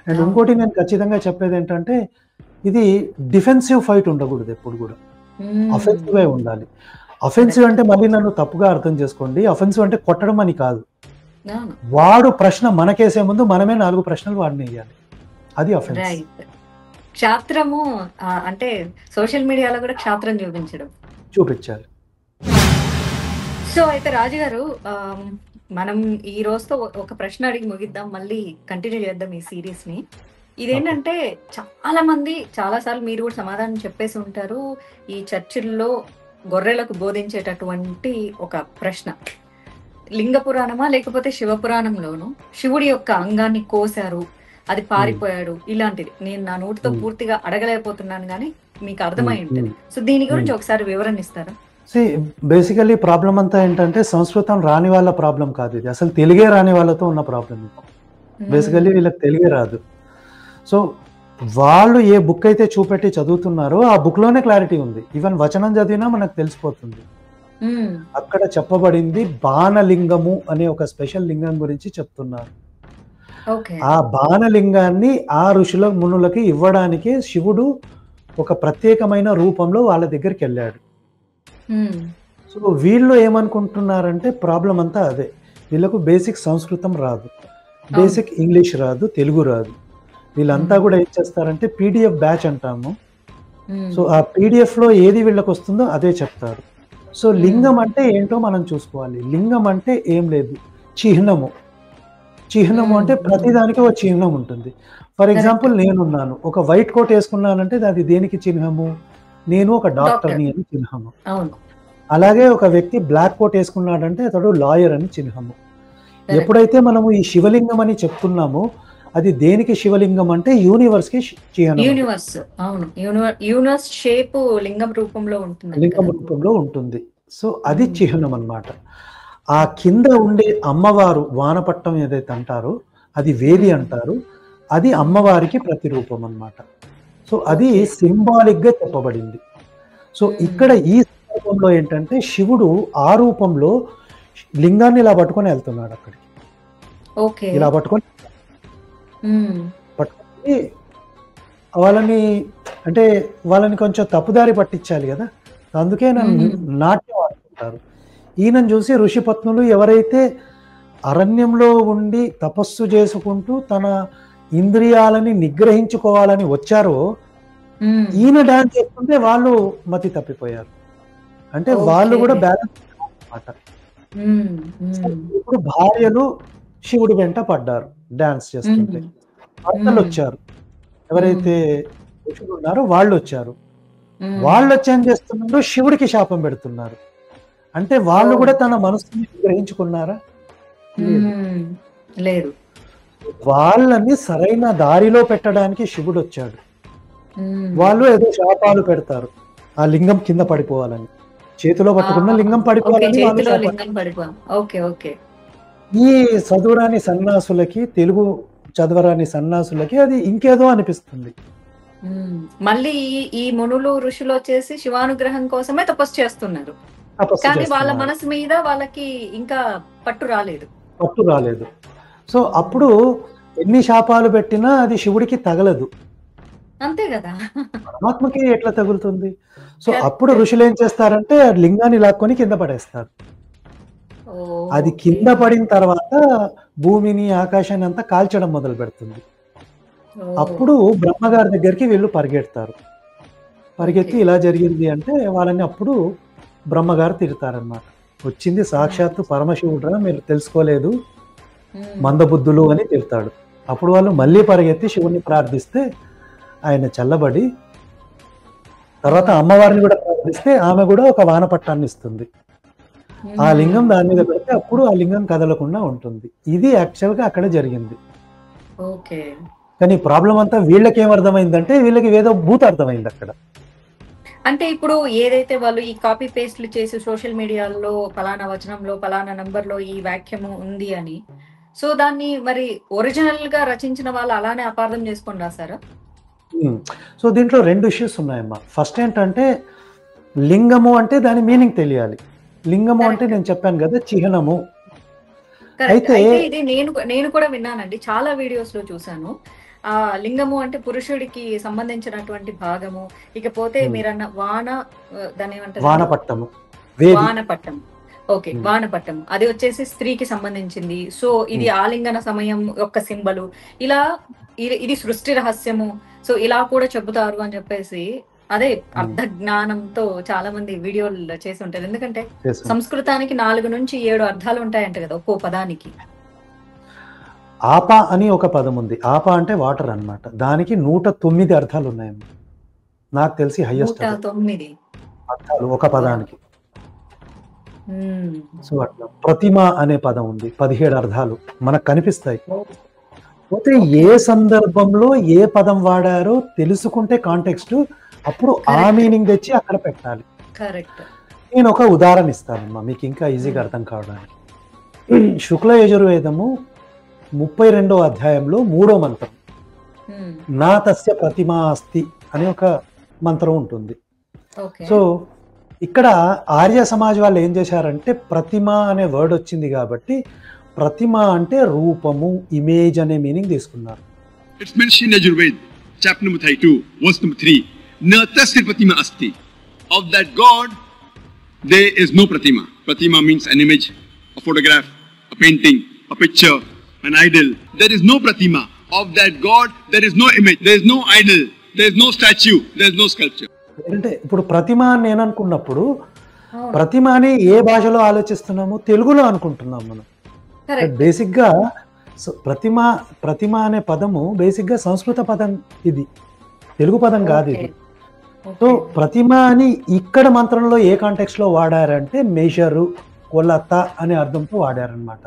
Speaker 2: అండ్ ఇంకోటి నేను ఖచ్చితంగా చెప్పేది ఏంటంటే, ఇది డిఫెన్సివ్ ఫైట్ ఉండకూడదు, ఎప్పుడు కూడా అఫెన్సివ్ ఉండాలి. అఫెన్సివ్ అంటే మళ్ళీ నన్ను తప్పుగా అర్థం చేసుకోండి, అఫెన్సివ్ అంటే కొట్టడం అని కాదు, వాడు ప్రశ్న మనకేసే ముందు మనమే 4 ప్రశ్నలు వాడిని వేయాలి, అది అఫెన్స్.
Speaker 1: క్షాత్రము అంటే సోషల్ మీడియాలో కూడా క్షాత్రం చూపించాలి. సో అయితే రాజుగారు, మనం ఈ రోజుతో ఒక ప్రశ్న అడిగి ముగిద్దాం, మళ్ళీ కంటిన్యూ చేద్దాం ఈ సిరీస్ ని. ఇదేంటంటే, చాలా మంది చాలాసార్లు మీరు కూడా సమాధానం చెప్పేసి ఉంటారు, ఈ చర్చిల్లో గొర్రెలకు బోధించేటటువంటి ఒక ప్రశ్న, లింగ పురాణమా లేకపోతే శివపురాణంలోను శివుడి యొక్క అంగాన్ని కోసారు, అది పారిపోయాడు, ఇలాంటిది నేను నా నోటితో పూర్తిగా అడగలేకపోతున్నాను కానీ మీకు అర్థమై ఉంటుంది. సో దీని గురించి ఒకసారి వివరణ ఇస్తారా?
Speaker 2: బేసికలీ ప్రాబ్లం అంతా ఏంటంటే, సంస్కృతం రాని వాళ్ళ ప్రాబ్లం కాదు ఇది, అసలు తెలుగే రాని వాళ్ళతో ఉన్న ప్రాబ్లం ఇది. బేసికలీ వీళ్ళకి తెలుగే రాదు. సో వాళ్ళు ఏ బుక్ అయితే చూపెట్టి చదువుతున్నారో ఆ బుక్ లోనే క్లారిటీ ఉంది, ఈవెన్ వచనం చదివినా మనకు తెలిసిపోతుంది. అక్కడ చెప్పబడింది బాణలింగము అనే ఒక స్పెషల్ లింగం గురించి చెప్తున్నారు. ఆ బాణలింగాన్ని ఆ ఋషుల మునులకి ఇవ్వడానికి శివుడు ఒక ప్రత్యేకమైన రూపంలో వాళ్ళ దగ్గరికి వెళ్ళాడు. సో వీళ్ళు ఏమనుకుంటున్నారంటే, ప్రాబ్లం అంతా అదే, వీళ్ళకు బేసిక్ సంస్కృతం రాదు, బేసిక్ ఇంగ్లీష్ రాదు, తెలుగు రాదు. వీళ్ళంతా కూడా ఏం చేస్తారంటే పీడిఎఫ్ బ్యాచ్ అంటాము. సో ఆ పీడిఎఫ్ లో ఏది వీళ్ళకి వస్తుందో అదే చెప్తారు. సో లింగం అంటే ఏంటో మనం చూసుకోవాలి. లింగం అంటే ఏం లేదు, చిహ్నము. చిహ్నము అంటే ప్రతిదానికి ఒక చిహ్నం ఉంటుంది. ఫర్ ఎగ్జాంపుల్, నేనున్నాను, ఒక వైట్ కోట్ వేసుకున్నానంటే అది దేనికి చిహ్నము? నేను ఒక డాక్టర్ని అని చిహ్నము. అలాగే ఒక వ్యక్తి బ్లాక్ కోట్ వేసుకున్నాడంటే అతడు లాయర్ అని చిహ్నము. ఎప్పుడైతే మనము ఈ శివలింగం అని చెప్తున్నామో అది దేనికి శివలింగం అంటే యూనివర్స్ కి చిహ్నం.
Speaker 1: యూనివర్స్ షేప్ లింగం రూపంలో
Speaker 2: ఉంటుంది. సో అది చిహ్నం అన్నమాట. ఆ కింద ఉండే అమ్మవారు వానపట్టం ఏదైతే అంటారో అది వేది అంటారు, అది అమ్మవారికి ప్రతిరూపం అన్నమాట. సో అది సింబాలిక్ గా చెప్పబడింది. సో ఇక్కడ ఈ సందర్భంలో ఏంటంటే, శివుడు ఆ రూపంలో లింగాన్ని ఇలా పట్టుకొని వెళ్తున్నాడు అక్కడికి, ఇలా పట్టుకొని వాళ్ళని అంటే వాళ్ళని కొంచెం తప్పుదారి పట్టించాలి కదా, అందుకే నన్ను
Speaker 1: మ్మ్.
Speaker 2: నాట్యం ఆడుతుంటారు. ఈయనను చూసి ఋషిపత్నులు ఎవరైతే అరణ్యంలో ఉండి తపస్సు చేసుకుంటూ తన ఇంద్రియాలని నిగ్రహించుకోవాలని వచ్చారో
Speaker 1: మ్మ్.
Speaker 2: ఈయన డాన్స్ చేస్తుంటే వాళ్ళు మతి తప్పిపోయారు. అంటే వాళ్ళు
Speaker 1: ఓకే.
Speaker 2: కూడా బ్యాలెన్స్ అన్నమాట.
Speaker 1: మ్మ్.
Speaker 2: సో
Speaker 1: మ్మ్.
Speaker 2: ఇప్పుడు భార్యలు శివుడి వెంట పడ్డారు డాన్స్ చేస్తుంటే,
Speaker 1: మ్మ్.
Speaker 2: భర్తలు
Speaker 1: మ్మ్.
Speaker 2: వచ్చారు,
Speaker 1: మ్మ్.
Speaker 2: ఎవరైతే ఋషులు ఉన్నారో వాళ్ళు వచ్చారు.
Speaker 1: మ్మ్.
Speaker 2: వాళ్ళు వచ్చి ఏం చేస్తున్నారు, శివుడికి శాపం పెడుతున్నారు. అంటే
Speaker 1: ఓ.
Speaker 2: వాళ్ళు కూడా తన మనసుని గ్రహించుకున్నారా? లేదు.
Speaker 1: మ్మ్. లేదు.
Speaker 2: వాళ్ళని సరైన దారిలో పెట్టడానికి శివుడు వచ్చాడు.
Speaker 1: మ్మ్.
Speaker 2: వాళ్ళు ఏదో శాపాలు పెడతారు, ఆ లింగం కింద పడిపోవాలని, చేతిలో
Speaker 1: ఆ,
Speaker 2: పట్టుకున్న లింగం
Speaker 1: ఓకే,
Speaker 2: పడిపోవాలని వాళ్ళు
Speaker 1: చేతిలో
Speaker 2: శాపాలు.
Speaker 1: లింగం పడిపో. Okay, okay.
Speaker 2: ఈ చదువురాని సన్యాసులకి, తెలుగు చదవరాని సన్యాసులకి అది ఇంకేదో అనిపిస్తుంది.
Speaker 1: మ్మ్. మళ్ళీ ఈ మునులు ఋషులు వచ్చేసి శివానుగ్రహం కోసమే తపస్సు చేస్తున్నారు,
Speaker 2: తపస్సు
Speaker 1: కానీ వాళ్ళ
Speaker 2: చేస్తున్నారు,
Speaker 1: మనసు మీద వాళ్ళకి ఇంకా పట్టు రాలేదు.
Speaker 2: పట్టు రాలేదు. సో అప్పుడు ఎన్ని శాపాలు పెట్టినా అది శివుడికి తగలదు,
Speaker 1: అంతే కదా.
Speaker 2: పరమాత్మకి ఎట్లా తగులుతుంది? So
Speaker 1: correct.
Speaker 2: అప్పుడు ఋషులు ఏం చేస్తారంటే ఆ లింగాన్ని లాక్కొని కింద పడేస్తారు. అది
Speaker 1: ఓకే.
Speaker 2: కింద పడిన తర్వాత భూమిని ఆకాశాన్ని అంతా కాల్చడం మొదలు పెడుతుంది.
Speaker 1: ఓ.
Speaker 2: అప్పుడు బ్రహ్మగారి దగ్గరికి వీళ్ళు పరిగెడతారు. పరిగెత్తి
Speaker 1: ఓకే.
Speaker 2: ఇలా జరిగింది అంటే వాళ్ళని అప్పుడు బ్రహ్మగారు తిడతారనమాట. వచ్చింది సాక్షాత్తు పరమశివుడురా, మీరు తెలుసుకోలేదు,
Speaker 1: మ్మ్.
Speaker 2: మందబుద్ధులు అని తిడతాడు. అప్పుడు వాళ్ళు మళ్ళీ పరిగెత్తి శివుని ప్రార్థిస్తే ఆయన చల్లబడి, తర్వాత అమ్మవారిని కూడా ప్రార్థిస్తే ఆమె కూడా ఒక వానపట్టాన్ని ఇస్తుంది. ఆ
Speaker 1: మ్మ్.
Speaker 2: లింగం దాని మీద పెడితే అప్పుడు ఆ లింగం కదలకుండా ఉంటుంది. ఇది యాక్చువల్గా అక్కడ జరిగింది.
Speaker 1: ఓకే.
Speaker 2: కానీ ప్రాబ్లం అంతా వీళ్ళకి ఏం అర్థమైందంటే వీళ్ళకి ఏదో భూత అర్థమైంది అక్కడ.
Speaker 1: అంటే ఇప్పుడు ఏదైతే వాళ్ళు ఈ కాపీ పేస్ట్లు చేసి సోషల్ మీడియాలో పలానా వచనంలో పలానా నంబర్లో ఈ వాక్యము ఉంది అని, సో దాన్ని మరి ఒరిజినల్ గా రచించిన వాళ్ళు అలానే అపార్థం చేసుకొని రాశారా?
Speaker 2: సో దీంట్లో రెండు ఇష్యూస్ ఉన్నాయమ్మా. ఫస్ట్ ఏంటంటే లింగము అంటే దాని మీనింగ్ తెలియాలి. లింగము అంటే
Speaker 1: కరెక్ట్.
Speaker 2: నేను చెప్పాను కదా, చిహ్నము.
Speaker 1: కరెక్ట్.
Speaker 2: అయితే
Speaker 1: అయితే ఇది నేను కూడా విన్నానండి, చాలా వీడియోస్ లో చూసాను. ఆ లింగము అంటే పురుషుడికి సంబంధించినటువంటి భాగము, ఇకపోతే
Speaker 2: ఉమ్,
Speaker 1: మీరన్న దాన్ని ఏమంటారు,
Speaker 2: వానపట్టము, వేది.
Speaker 1: వానపట్టం. ఓకే,
Speaker 2: ఉమ్,
Speaker 1: వానపట్టం అది వచ్చేసి స్త్రీకి సంబంధించింది. సో ఇది
Speaker 2: ఉమ్,
Speaker 1: ఆలింగన సమయం యొక్క సింబలు. ఇలా ఇది సృష్టి రహస్యము. సో ఇలా కూడా చెబుతారు అని చెప్పేసి అదే
Speaker 2: ఉమ్,
Speaker 1: అర్ధ జ్ఞానంతో చాలా మంది వీడియోలు చేసి ఉంటారు. ఎందుకంటే
Speaker 2: చేశాను.
Speaker 1: సంస్కృతానికి 4 నుంచి 7 అర్థాలు ఉంటాయంట కదా ఒక్కో పదానికి.
Speaker 2: ఆప అని ఒక పదం ఉంది. ఆప అంటే వాటర్ అన్నమాట. దానికి 109 అర్థాలు ఉన్నాయమ్మా. నాకు తెలిసి హైయెస్ట్ అదే
Speaker 1: 109.
Speaker 2: అర్థాలు ఒక పదానికి.
Speaker 1: మ్మ్.
Speaker 2: సో అట్లా ప్రతిమ అనే పదం ఉంది, 17 అర్థాలు మనకు కనిపిస్తాయి. పోతే
Speaker 1: ఓకే.
Speaker 2: ఏ సందర్భంలో ఏ పదం వాడారో తెలుసుకుంటే కాంటెక్స్ట్, అప్పుడు ఆ
Speaker 1: కరెక్ట్.
Speaker 2: మీనింగ్ తెచ్చి అక్కడ పెట్టాలి.
Speaker 1: కరెక్ట్.
Speaker 2: నేను ఒక ఉదాహరణ ఇస్తానమ్మా మీకు ఇంకా ఈజీగా అర్థం కావడానికి. శుక్ల యజుర్వేదము 32వ అధ్యాయంలో 3వ మంత్రం,
Speaker 1: మ్మ్.
Speaker 2: నా తస్య ప్రతిమా అస్తి అనే ఒక మంత్రం ఉంటుంది.
Speaker 1: ఓకే.
Speaker 2: సో ఇక్కడ ఆర్య సమాజ్ వాళ్ళు ఏం చేశారంటే ప్రతిమ అనే వర్డ్ వచ్చింది కాబట్టి ప్రతిమ అంటే రూపము, ఇమేజ్ అనే మీనింగ్ తీసుకున్నారు.
Speaker 3: It's mentioned in Yajurveda, chapter number 32, verse number 3. Na tasya pratima asti. Of that God, there is no pratima. Pratima means an image, a photograph, a painting, a picture, an idol. There is no pratima. Of that God, there is no image, there is no idol, there is no statue, there is no sculpture.
Speaker 2: అంటే ఇప్పుడు ప్రతిమ అని నేను అనుకున్నప్పుడు
Speaker 1: అవును.
Speaker 2: ప్రతిమ అని ఏ భాషలో ఆలోచిస్తున్నాము, తెలుగులో అనుకుంటున్నాం మనం.
Speaker 1: కరెక్ట్.
Speaker 2: బేసిక్గా ప్రతిమ అనే పదము బేసిక్గా సంస్కృత పదం, ఇది తెలుగు పదం కాదు
Speaker 1: ఓకే.
Speaker 2: ఇది. So
Speaker 1: okay.
Speaker 2: ప్రతిమ అని ఇక్కడ మంత్రంలో ఏ కాంటెక్స్ట్ లో వాడారంటే మెజరు, కొలత అనే అర్థంతో వాడారనమాట.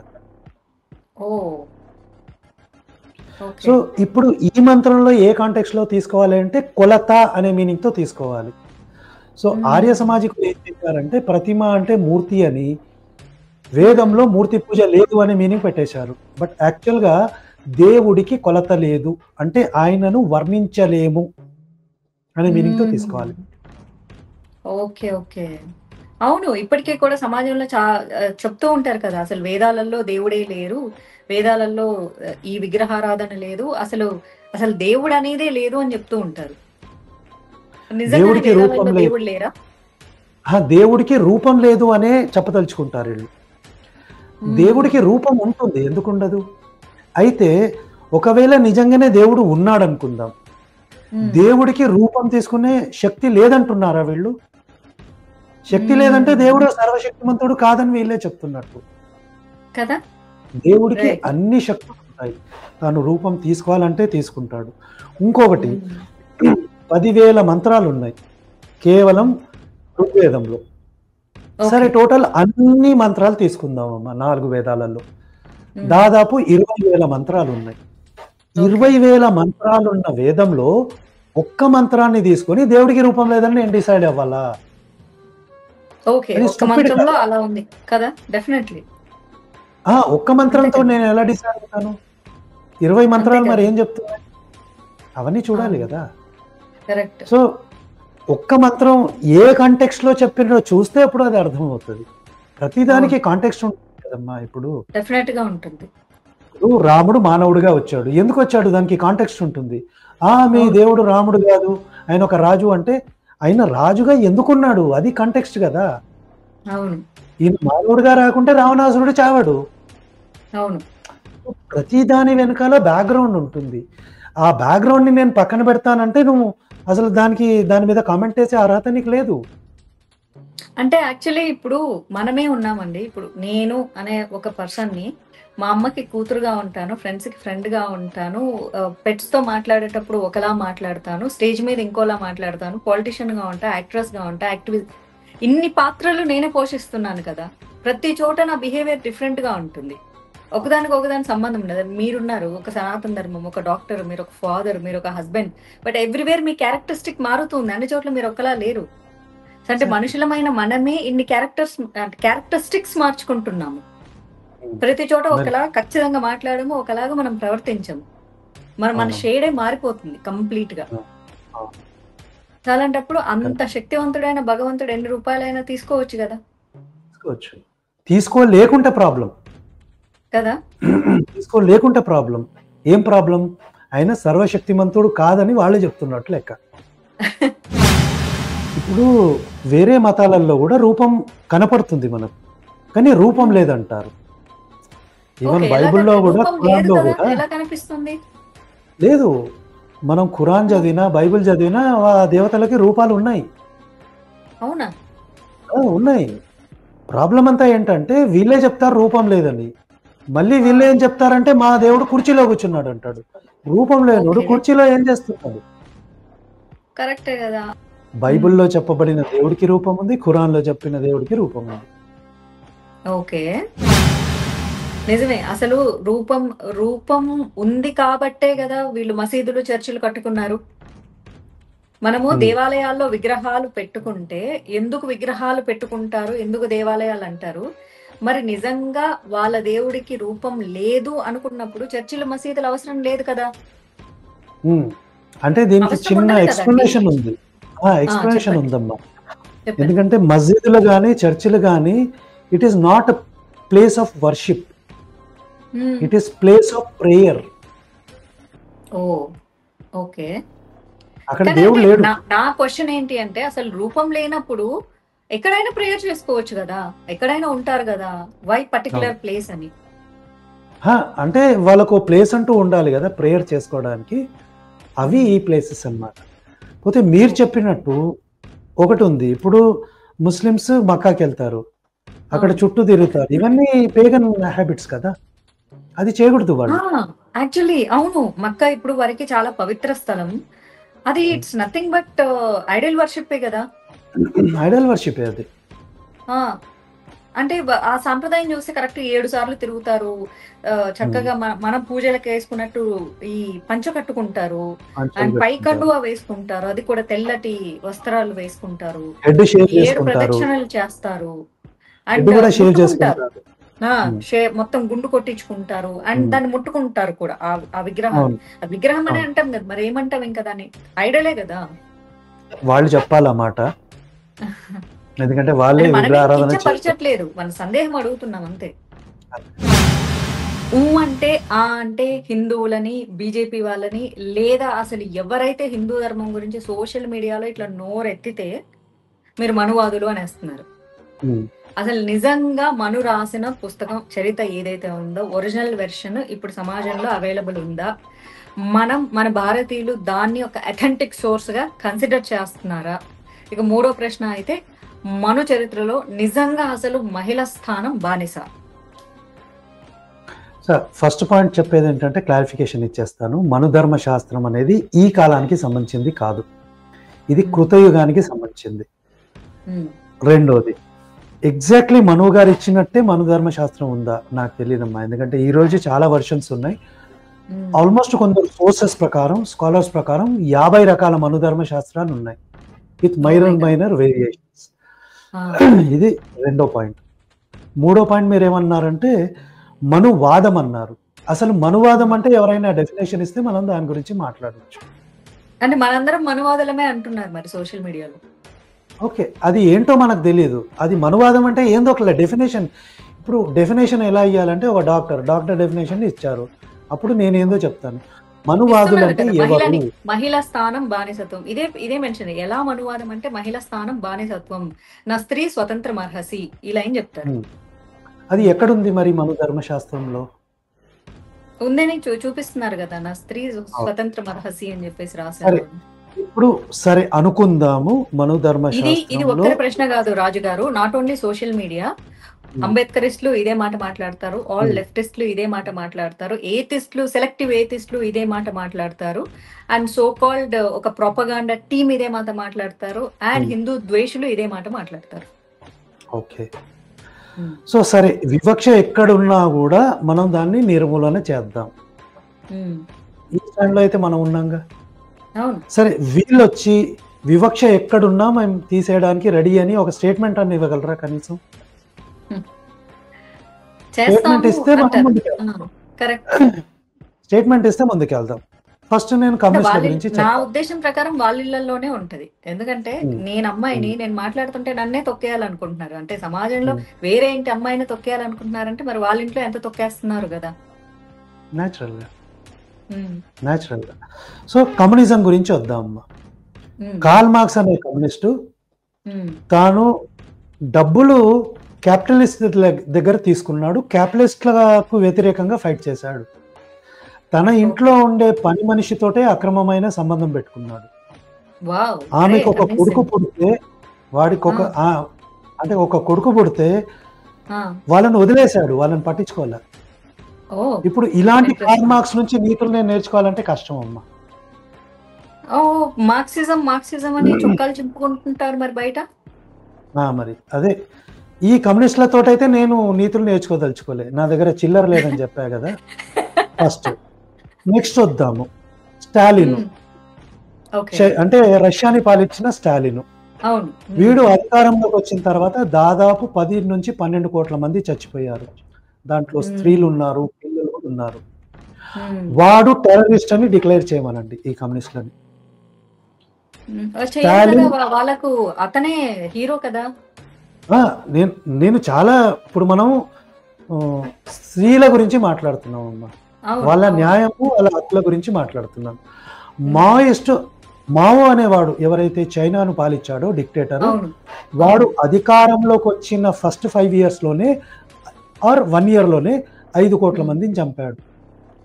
Speaker 1: ఓ. ఓకే.
Speaker 2: సో ఇప్పుడు ఈ మంత్రంలో ఏ కాంటెక్స్ట్ లో తీసుకోవాలి అంటే కొలత అనే మీనింగ్ తో తీసుకోవాలి. సో ఆర్య సమాజికులు ఏం చెప్పారంటే ప్రతిమ అంటే మూర్తి అని, వేదంలో మూర్తి పూజ లేదు అనే మీనింగ్ పెట్టేశారు. బట్ యాక్చువల్గా దేవుడికి కొలత లేదు అంటే ఆయనను వర్ణించలేము అనే మీనింగ్ తో తీసుకోవాలి.
Speaker 1: ఓకే. ఓకే. అవును, ఇప్పటికే కూడా సమాజంలో చెప్తూ ఉంటారు కదా, అసలు వేదాలలో దేవుడే లేరు, వేదాలలో ఈ విగ్రహారాధన లేదు, అసలు దేవుడు అనేదే లేదు అని చెప్తూ ఉంటారు. నిజంగానే
Speaker 2: దేవుడికి రూపం
Speaker 1: వేదాలలో
Speaker 2: లేదు.
Speaker 1: దేవుడు లేరా?
Speaker 2: దేవుడికి రూపం లేదు అనే చెప్పదలుచుకుంటారు వీళ్ళు. దేవుడికి రూపం ఉంటుంది, ఎందుకు ఉండదు? అయితే ఒకవేళ నిజంగానే దేవుడు ఉన్నాడు అనుకుందాం, దేవుడికి రూపం తీసుకునే శక్తి లేదంటున్నారా వీళ్ళు? శక్తి లేదంటే దేవుడు సర్వశక్తిమంతుడు కాదని వీళ్ళే చెప్తున్నట్టు
Speaker 1: కదా.
Speaker 2: దేవుడికి
Speaker 1: Right.
Speaker 2: అన్ని శక్తులు ఉంటాయి, తాను రూపం తీసుకోవాలంటే తీసుకుంటాడు. ఇంకొకటి 10,000 మంత్రాలు ఉన్నాయి కేవలం ఋగ్వేదంలో. సరే, టోటల్ అన్ని మంత్రాలు తీసుకుందామమ్మా. 4 వేదాలలో దాదాపు 20,000 మంత్రాలు ఉన్నాయి. 20,000 మంత్రాలున్న వేదంలో ఒక్క మంత్రాన్ని తీసుకొని దేవుడికి రూపం లేదని నేను డిసైడ్ అవ్వాలా?
Speaker 1: ఓకే,
Speaker 2: అది
Speaker 1: ఒక్క
Speaker 2: stupid
Speaker 1: మంత్రంలో
Speaker 2: కదా.
Speaker 1: అలా ఉంది కదా. డెఫినెట్లీ
Speaker 2: ఒక్క మంత్రంతో నేను ఎలా డిసైడ్ అవుతాను? 20 మంత్రాలు
Speaker 1: అంతే
Speaker 2: మరి
Speaker 1: కదా.
Speaker 2: ఏం చెప్తున్నాయి? అవన్నీ చూడాలి కదా.
Speaker 1: కరెక్ట్.
Speaker 2: సో ఒక్క మంత్రం ఏ కాంటెక్స్ట్ లో చెప్పినో చూస్తే అప్పుడు అది అర్థమవుతుంది. ప్రతిదానికి కాంటెక్స్ట్ ఉంటుంది కదమ్మా. ఇప్పుడు
Speaker 1: డెఫినెట్ గా ఉంటుంది.
Speaker 2: రాముడు మానవుడిగా వచ్చాడు, ఎందుకు వచ్చాడు? దానికి కాంటెక్స్ట్ ఉంటుంది. మీ
Speaker 1: అవును.
Speaker 2: దేవుడు రాముడు కాదు, ఆయన ఒక రాజు అంటే ఆయన రాజుగా ఎందుకున్నాడు? అది కాంటెక్స్ట్ కదా.
Speaker 1: అవును
Speaker 2: ఈయన మానవుడిగా రాకుంటే రావణాసురుడు చావాడు.
Speaker 1: అవును
Speaker 2: ప్రతి దాని వెనకాల బ్యాక్గ్రౌండ్ ఉంటుంది. ఆ బ్యాక్గ్రౌండ్ ని నేను పక్కన పెడతానంటే నువ్వు అసలు దాని మీద కామెంట్ చేసే అర్హత నీకు లేదు.
Speaker 1: అంటే యాక్చువల్లీ ఇప్పుడు మనమే ఉన్నామండి. ఇప్పుడు నేను అనే ఒక పర్సన్ ని మా అమ్మకి కూతురుగా ఉంటాను, ఫ్రెండ్స్ కి ఫ్రెండ్ గా ఉంటాను, పెట్స్ తో మాట్లాడేటప్పుడు ఒకలా మాట్లాడతాను, స్టేజ్ మీద ఇంకోలా మాట్లాడతాను, పొలిటీషియన్ గా ఉంటా, యాక్ట్రెస్ గా ఉంటా, యాక్టివిస్ట్. ఇన్ని పాత్రలు నేనే పోషిస్తున్నాను కదా. ప్రతి చోట నా బిహేవియర్ డిఫరెంట్ గా ఉంటుంది. ఒకదానికి సంబంధం ఉండదు. మీరున్నారు ఒక సనాతన ధర్మం, ఒక డాక్టర్, మీరు ఒక ఫాదర్, మీరు ఒక husband, but everywhere me characteristic మారుతుంది. అన్ని చోట్ల మీరు ఒకలా లేరు. అంటే మనుషులమైన మనమే ఇన్ని క్యారెక్టరిస్టిక్స్ మార్చుకుంటున్నాము. ప్రతి చోట ఒకలా ఖచ్చితంగా మాట్లాడము, ఒకలాగా మనం ప్రవర్తించము. మన షేడే మారిపోతుంది కంప్లీట్ గా. అలాంటప్పుడు అంత శక్తివంతుడైన భగవంతుడు ఎన్ని రూపాయలైనా తీసుకోవచ్చు కదా.
Speaker 2: తీసుకోలేకుంటే ప్రాబ్లం
Speaker 1: కదా.
Speaker 2: తీసుకోలేకుంటే ప్రాబ్లం. ఏం ప్రాబ్లం? ఆయన సర్వశక్తిమంతుడు కాదని వాళ్ళే చెప్తున్నట్లు లెక్క. ఇప్పుడు వేరే మతాలలో కూడా రూపం కనపడుతుంది మనకు, కానీ రూపం లేదంటారు. ఈవెన్ బైబిల్లో కూడా, ఖురాన్లో కూడా
Speaker 1: ఎలా కనిపిస్తుంది?
Speaker 2: లేదు. మనం ఖురాన్ చదివినా బైబిల్ చదివినా ఆ దేవతలకి రూపాలు ఉన్నాయి.
Speaker 1: అవునా?
Speaker 2: ఉన్నాయి. ప్రాబ్లం అంతా ఏంటంటే వీళ్ళే చెప్తారు రూపం లేదని, మళ్ళీ వీళ్ళే ఏం చెప్తారంటే మా దేవుడు కుర్చీలో కూర్చున్నాడు అంటాడు. రూపం లేనుడు కుర్చీలో ఏం చేస్తున్నాడు?
Speaker 1: కరెక్టే కదా.
Speaker 2: బైబిల్లో చెప్పబడిన దేవుడికి రూపం ఉంది, ఖురాన్లో చెప్పిన దేవుడికి రూపం ఉంది.
Speaker 1: ఓకే, నిజమే. అసలు రూపం ఉంది కాబట్టే కదా వీళ్ళు మసీదులు చర్చిలు కట్టుకున్నారు. మనము దేవాలయాల్లో విగ్రహాలు పెట్టుకుంటే ఎందుకు విగ్రహాలు పెట్టుకుంటారు, ఎందుకు దేవాలయాలు అంటారు? మరి నిజంగా వాళ్ళ దేవుడికి రూపం లేదు అనుకున్నప్పుడు చర్చిలు మసీదులు అవసరం లేదు కదా.
Speaker 2: అంటే దీనికి చిన్న ఎక్స్ప్లెనేషన్ ఉంది. ఎక్స్ప్లెనేషన్ ఉందమ్మా. ఎందుకంటే మసీదులు కానీ చర్చిలు కానీ it is not a place of worship, it is place of prayer.
Speaker 1: Okay,
Speaker 2: అక్కడ దేవుడు లేడు.
Speaker 1: నా క్వశ్చన్ ఏంటి అంటే, అసలు రూపం లేనప్పుడు ఎక్కడైనా ప్రేయర్ చేసుకోవచ్చు కదా, ఎక్కడైనా ఉంటారు కదా, వై పర్టికులర్ ప్లేస్ అని?
Speaker 2: అంటే వాళ్ళకు ప్లేస్ అంటూ ఉండాలి కదా ప్రేయర్ చేసుకోవడానికి. అవి ఈ ప్లేసెస్ అన్నమాట. పోతే మీరు చెప్పినట్టు ఒకటి ఉంది. ఇప్పుడు ముస్లిమ్స్ మక్కాకి వెళ్తారు, అక్కడ చుట్టూ తిరుగుతారు. ఇవన్నీ పేగన్ హ్యాబిట్స్ కదా, అది చేయకూడదు వాళ్ళు.
Speaker 1: యాక్చువల్లీ అవును, మక్కా ఇప్పుడు వారికి చాలా పవిత్ర స్థలం. అది it's nothing but Idol worship కదా.
Speaker 2: ఐడల్ వర్షిప్ అది.
Speaker 1: అంటే ఆ సాంప్రదాయం చూస్తే కరెక్ట్ 7 సార్లు తిరుగుతారు. చక్కగా మన పూజలకు వేసుకున్నట్టు ఈ పంచ కట్టుకుంటారు, అండ్ పై కండువా వేసుకుంటారు, అది కూడా తెల్లటి వస్త్రాలు వేసుకుంటారు, 7 ప్రదక్షిణలు చేస్తారు, అండ్ మొత్తం గుండు కొట్టించుకుంటారు, అండ్ దాన్ని ముట్టుకుంటారు కూడా ఆ విగ్రహం. ఆ విగ్రహం అని అంటాం కదా, మరి ఏమంటాం ఇంకా దాన్ని? ఐడలే కదా.
Speaker 2: వాళ్ళు చెప్పాలన్నమాట, ఎందుకంటే వాళ్ళే విగ్రహారాధన
Speaker 1: పరిచట్లేదు, మన సందేహం అడుగుతున్నాం అంతే. అంటే అంటే హిందువులని, బీజేపీ వాళ్ళని, లేదా అసలు ఎవరైతే హిందూ ధర్మం గురించి సోషల్ మీడియాలో ఇట్లా నోరెత్తితే మీరు మనువాదులు అనేస్తున్నారు.
Speaker 2: ఉమ్.
Speaker 1: అసలు నిజంగా మను రాసిన పుస్తకం చరిత్ర ఏదైతే ఉందో ఒరిజినల్ వెర్షన్ ఇప్పుడు సమాజంలో అవైలబుల్ ఉందా? మన భారతీయులు దాన్ని ఒక అథెంటిక్ సోర్స్ గా కన్సిడర్ చేస్తున్నారా? ఇక మూడో ప్రశ్న అయితే మను చరిత్రలో నిజంగా అసలు మహిళ స్థానం బానిస?
Speaker 2: సార్ ఫస్ట్ పాయింట్ చెప్పేది ఏంటంటే క్లారిఫికేషన్ ఇచ్చేస్తాను. మనుధర్మ శాస్త్రం అనేది ఈ కాలానికి సంబంధించింది కాదు, ఇది కృతయుగానికి సంబంధించింది. రెండోది, ఎగ్జాక్ట్లీ మనువు గారు ఇచ్చినట్టే మనుధర్మ శాస్త్రం ఉందా నాకు తెలియదమ్మా, ఎందుకంటే ఈ రోజు చాలా వర్షన్స్ ఉన్నాయి. ఆల్మోస్ట్ కొందరు సోర్సెస్ ప్రకారం, స్కాలర్స్ ప్రకారం 50 రకాల మనుధర్మ శాస్త్రాలు ఉన్నాయి విత్ మైనర్ వేరియేషన్స్. ఇది రెండో పాయింట్. మూడో పాయింట్ మీరు ఏమన్నారంటే మనువాదం అన్నారు. అసలు మనువాదం అంటే ఎవరైనా డెఫినేషన్ ఇస్తే మనం దాని గురించి మాట్లాడవచ్చు.
Speaker 1: అంటే మనందరం మనువాదులమే అంటున్నారు మరి సోషల్ మీడియాలో.
Speaker 2: ఓకే, అది ఏంటో మనకు తెలియదు. అది మనువాదం అంటే ఏందో ఒక డెఫినేషన్. ఇప్పుడు డెఫినేషన్ ఎలా ఇవ్వాలంటే ఒక డాక్టర్ డెఫినేషన్ ఇచ్చారు, అప్పుడు నేనేందో చెప్తాను. మనువాదులు అంటే ఎవరు?
Speaker 1: మహిళా స్థానం బానిసత్వం, ఇదే మెన్షన్. ఎలా మనువాదం అంటే మహిళా స్థానం బానిసత్వం, నా స్త్రీ స్వతంత్రం అర్హసి, ఈ లైన్ చెప్తారు.
Speaker 2: అది ఎక్కడుంది మరి మన ధర్మశాస్త్రంలో?
Speaker 1: ఉందని చూపిస్తున్నారు కదా, నా స్త్రీ స్వతంత్రం అర్హసి అని చెప్పేసి రాశారు.
Speaker 2: ఇప్పుడు సరే అనుకుందాము, మను ధర్మశాస్త్రంలో
Speaker 1: ఇది ఒక్కరి ప్రశ్న కాదు రాజు గారు. నాట్ ఓన్లీ సోషల్ మీడియా, అంబేద్కరిస్టులు ఇదే మాట మాట్లాడతారు, ఆల్ లెఫ్టిస్టులు ఇదే మాట మాట్లాడతారు, ఏథిస్టులు, సెలెక్టివ్ ఏథిస్టులు ఇదే మాట మాట్లాడతారు, అండ్ సో కాల్డ్ ఒక ప్రొపగాండా టీమ్ ఇదే మాట మాట్లాడతారు, అండ్ హిందూ ద్వేషులు ఇదే మాట మాట్లాడతారు.
Speaker 2: ఓకే, సో సరే వివక్ష ఎక్కడున్నా కూడా మనం దాన్ని నిర్మూలన చేద్దాం. ఈ స్టాండ్లో అయితే మనం ఉన్నాంగా. సరే వీళ్ళు వచ్చి వివక్ష ఎక్కడున్నా మేము తీసేయడానికి రెడీ అని ఒక స్టేట్మెంట్ అని ఇవ్వగలరా? కనీసం స్టేట్మెంట్ ఇస్తే ముందుకెళ్దాం. ఫస్ట్ నేను కమ్యూనిస్ట్ గురించి
Speaker 1: నా ఉద్దేశం ప్రకారం వాళ్ళ ఇళ్లలోనే ఉంటది. ఎందుకంటే నేను అమ్మాయిని నేను మాట్లాడుతుంటే నన్నే తొక్కేయాలనుకుంటున్నారు. అంటే సమాజంలో వేరే ఇంటి అమ్మాయిని తొక్కేయాలనుకుంటున్నారంటే మరి వాళ్ళ ఇంట్లో ఎంత తొక్కేస్తున్నారు కదా.
Speaker 2: న్యాచురల్ గా. సో కమ్యూనిజం గురించి వద్దాం అమ్మా. కార్ల్ మార్క్స్ అనే కమ్యూనిస్టు తాను డబ్బులు క్యాపిటలిస్ట్ దగ్గర తీసుకున్నాడు, క్యాపిటలిస్ట్లకు వ్యతిరేకంగా ఫైట్ చేశాడు. తన ఇంట్లో ఉండే పని మనిషితోటే అక్రమమైన సంబంధం పెట్టుకున్నాడు. ఆమెకు ఒక కొడుకు పుడితే ఒక కొడుకు పుడితే వాళ్ళని వదిలేశాడు, వాళ్ళని పట్టించుకోలే. ఇప్పుడు ఇలాంటి కార్ల్ మార్క్స్ నుంచి నీతులు నేను నేర్చుకోవాలంటే కష్టం అమ్మా.
Speaker 1: మార్క్సిజం అని చుక్కాలు చింపుకుంటుంటారు మరి బయట.
Speaker 2: మరి అదే ఈ కమ్యూనిస్టులతో అయితే నేను నీతులు నేర్చుకోదలుచుకోలే, నా దగ్గర చిల్లర లేదని చెప్పా కదా. ఫస్ట్ నెక్స్ట్ వద్దాము స్టాలిన్, అంటే రష్యాని పాలించిన స్టాలిన్. వీడు అధికారంలోకి వచ్చిన తర్వాత దాదాపు 10 నుంచి 12 కోట్ల మంది చచ్చిపోయారు. దాంట్లో స్త్రీలు ఉన్నారు, పిల్లలు ఉన్నారు. వాడు టెర్రరిస్ట్ అని డిక్లేర్ చేయమనండి ఈ కమ్యూనిస్టులని.
Speaker 1: వాళ్ళకు అతనే హీరో కదా.
Speaker 2: నేను చాలా ఇప్పుడు మనం స్త్రీల గురించి మాట్లాడుతున్నాం అమ్మా, వాళ్ళ న్యాయము వాళ్ళ హక్కుల గురించి మాట్లాడుతున్నాం. మావో అనేవాడు ఎవరైతే చైనాను పాలించాడో డిక్టేటర్, వాడు అధికారంలోకి వచ్చిన ఫస్ట్ 5 years లోనే ఆర్ 1 year లోనే 5 కోట్ల మందిని చంపాడు.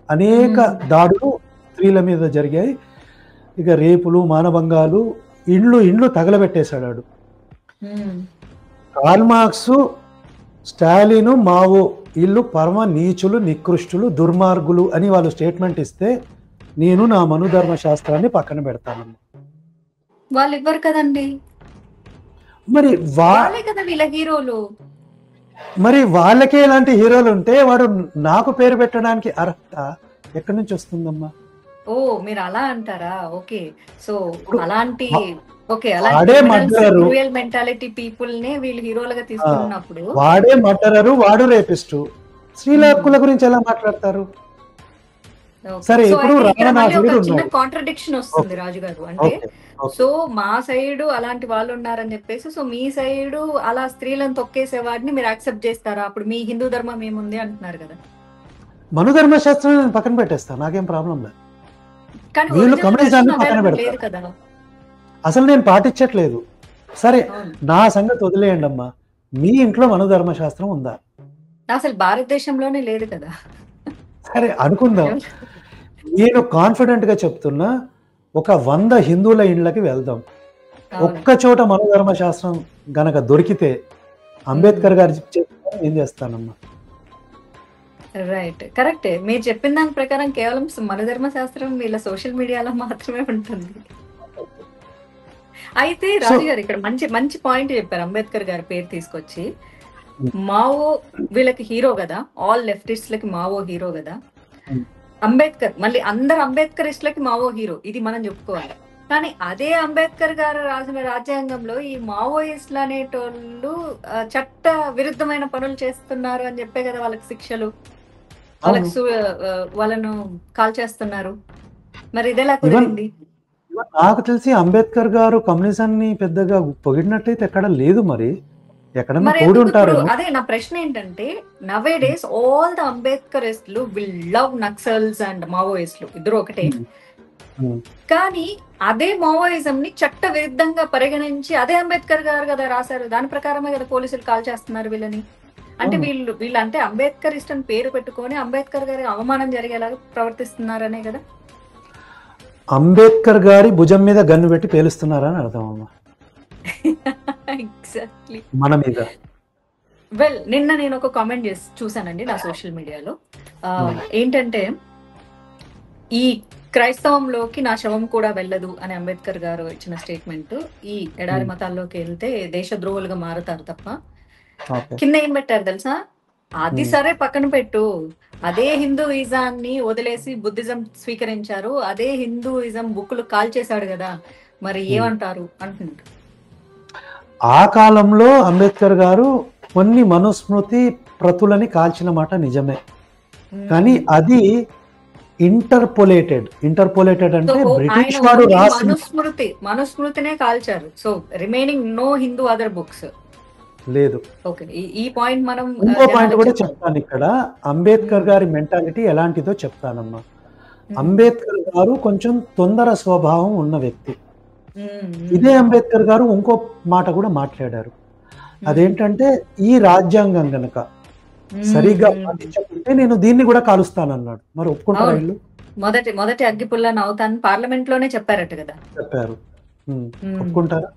Speaker 2: అనేక దాడులు స్త్రీల మీద జరిగాయి. ఇక రేపులు, మానభంగాలు, ఇండ్లు తగలబెట్టేశాడు. కార్ల్ మార్క్స్, స్టాలిన్, మావో వీళ్ళు పరమ నీచులు, నికృష్టులు, దుర్మార్గులు అని వాళ్ళు స్టేట్మెంట్ ఇస్తే నేను నా మనుధర్మ శాస్త్రాన్ని పక్కన పెడతానమ్మా.
Speaker 1: వాళ్ళు ఇవ్వరు కదండి,
Speaker 2: మరి
Speaker 1: వాళ్ళే కదా వీళ్ళ హీరోలు.
Speaker 2: మరి వాళ్ళకే ఇలాంటి హీరోలు ఉంటే వాడు నాకు పేరు పెట్టడానికి అర్హత ఎక్కడి నుంచి వస్తుందమ్మా?
Speaker 1: ఓ మీరు అలా అంటారా? ఓకే, సో అలాంటి మెంటాలిటీ పీపుల్ నే వీళ్ళు హీరోలుగా తీసుకున్నప్పుడు
Speaker 2: వాడే మర్డరరు, వాడు రేపిస్టు, స్త్రీల హక్కుల గురించి ఎలా మాట్లాడతారు? సరే ఇప్పుడు
Speaker 1: చిన్న కాంట్రడిక్షన్ వస్తుంది రాజు గారు. అంటే సో మా సైడ్ అలాంటి వాళ్ళు ఉన్నారని చెప్పేసి, సో మీ సైడ్ అలా స్త్రీలను తొక్కేసే వాడిని మీరు యాక్సెప్ట్ చేస్తారా? అప్పుడు మీ హిందూ ధర్మం ఏముంది అంటున్నారు కదా.
Speaker 2: మనుధర్మశాస్త్రం నేను పక్కన పెట్టేస్తాను, నాకేం ప్రాబ్లం లేదు.
Speaker 1: కానీ
Speaker 2: వీళ్ళు
Speaker 1: original
Speaker 2: కమ్యూనిజాన్ని
Speaker 1: version
Speaker 2: పక్కన
Speaker 1: available
Speaker 2: పెడతారు.
Speaker 1: లేదు కదా.
Speaker 2: అసలు నేను పాటించట్లేదు. సరే,
Speaker 1: అవును.
Speaker 2: నా సంగతి వదిలేయండి అమ్మా. మీ ఇంట్లో మనుధర్మశాస్త్రం ఉందా?
Speaker 1: అసలు భారతదేశంలోనే లేదు కదా.
Speaker 2: సరే అనుకుందాం. నేను కాన్ఫిడెంట్ గా చెప్తున్నా, ఒక 100 హిందువుల ఇండ్లకి వెళ్దాం.
Speaker 1: అవును.
Speaker 2: ఒక్క చోట మనుధర్మశాస్త్రం గనక దొరికితే అంబేద్కర్ గారు చెప్పారు, ఏం చేస్తానమ్మా?
Speaker 1: రైట్, కరెక్టే. మీరు చెప్పిన దాని ప్రకారం కేవలం మనధర్మ శాస్త్రం వీళ్ళ సోషల్ మీడియాలో మాత్రమే ఉంటుంది. అయితే రాజు గారు ఇక్కడ మంచి మంచి పాయింట్ చెప్పారు. అంబేద్కర్ గారి పేరు తీసుకొచ్చి, మావో వీళ్ళకి హీరో కదా, ఆల్ లెఫ్టిస్ట్లకి మావో హీరో కదా. అంబేద్కర్ మళ్ళీ అందరు అంబేద్కరిస్టులకి మావో హీరో, ఇది మనం చెప్పుకోవాలి. కానీ అదే అంబేద్కర్ గారు రాసిన రాజ్యాంగంలో ఈ మావోయిస్టులు అనేటోళ్ళు చట్ట విరుద్ధమైన పనులు చేస్తున్నారు అని చెప్పే కదా వాళ్ళకి శిక్షలు, వాళ్ళకి వాళ్ళను కాల్ చేస్తున్నారు. మరి ఇదేలా కుదిరింది?
Speaker 2: నాకు తెలిసి అంబేద్కర్ గారు కమ్యూనిజాన్ని పెద్దగా పొగిడినట్టయితే ఎక్కడ లేదు. మరి ఎక్కడన్నా కూడి ఉంటారు.
Speaker 1: అదే నా ప్రశ్న ఏంటంటే, నవే డేస్ ఆల్ ద అంబేద్కరిస్టులు విల్ లవ్ నక్సల్స్ అండ్ మావోయిస్టులు ఇద్దరు ఒకటే. కానీ అదే మావోయిజం ని చట్ట విరుద్ధంగా పరిగణించి అదే అంబేద్కర్ గారు కదా రాశారు, దాని ప్రకారమే కదా పోలీసులు కాల్ చేస్తున్నారు వీళ్ళని. అంటే వీళ్ళు అంటే అంబేద్కర్ ఇష్టం పేరు పెట్టుకొని అంబేద్కర్ గారి అవమానం జరిగేలాగా ప్రవర్తిస్తున్నారనే కదా.
Speaker 2: అంబేద్కర్ గారి భుజం మీద గన్ను పెట్టి పేలుస్తున్నారని అర్థం అమ్మా.
Speaker 1: ఎగ్జాక్ట్లీ
Speaker 2: మన మీద.
Speaker 1: వెల్, నిన్న నేను ఒక కామెంట్ చూసానండి నా సోషల్ మీడియాలో. ఏంటంటే, ఈ క్రైస్తవంలోకి నా శవం కూడా వెళ్ళదు అని అంబేద్కర్ గారు ఇచ్చిన స్టేట్మెంట్. ఈ ఎడారి మతాల్లోకి వెళ్తే దేశద్రోహులుగా మారుతారు తప్ప. కింద ఏం పెట్టారు తెలుసా? అది సరే పక్కన పెట్టు, అదే హిందూయిజాన్ని వదిలేసి బుద్ధిజం స్వీకరించారు, అదే హిందూయిజం బుక్కులు కాల్ చేశాడు కదా, మరి ఏమంటారు అంటున్నారు.
Speaker 2: ఆ కాలంలో అంబేద్కర్ గారు కొన్ని మనుస్మృతి ప్రతులని కాల్చిన మాట నిజమే. కానీ అది ఇంటర్పోలేటెడ్ అంటే బ్రిటిష్ వాడు రాసిన
Speaker 1: మనుస్మృతినే కాల్చారు. So remaining no Hindu other books
Speaker 2: లేదు.
Speaker 1: ఓకే, ఈ పాయింట్ మనం
Speaker 2: ఇంకో పాయింట్ కూడా చెప్తాను ఇక్కడ. అంబేద్కర్ గారి మెంటాలిటీ ఎలాంటిదో చెప్తానమ్మా. అంబేద్కర్ గారు కొంచెం తొందర స్వభావం ఉన్న వ్యక్తి. ఇదే అంబేద్కర్ గారు ఇంకో మాట కూడా మాట్లాడారు. అదేంటంటే, ఈ రాజ్యాంగం గనక సరిగ్గా పాటించకుంటే నేను దీన్ని కూడా కాలుస్తానన్నాడు. మరి ఒప్పుకుంటారా వీళ్ళు?
Speaker 1: మొదటి అగ్గిపుల్లని అవుతాను పార్లమెంట్ లోనే చెప్పారట కదా.
Speaker 2: చెప్పారు. ఒప్పుకుంటారా?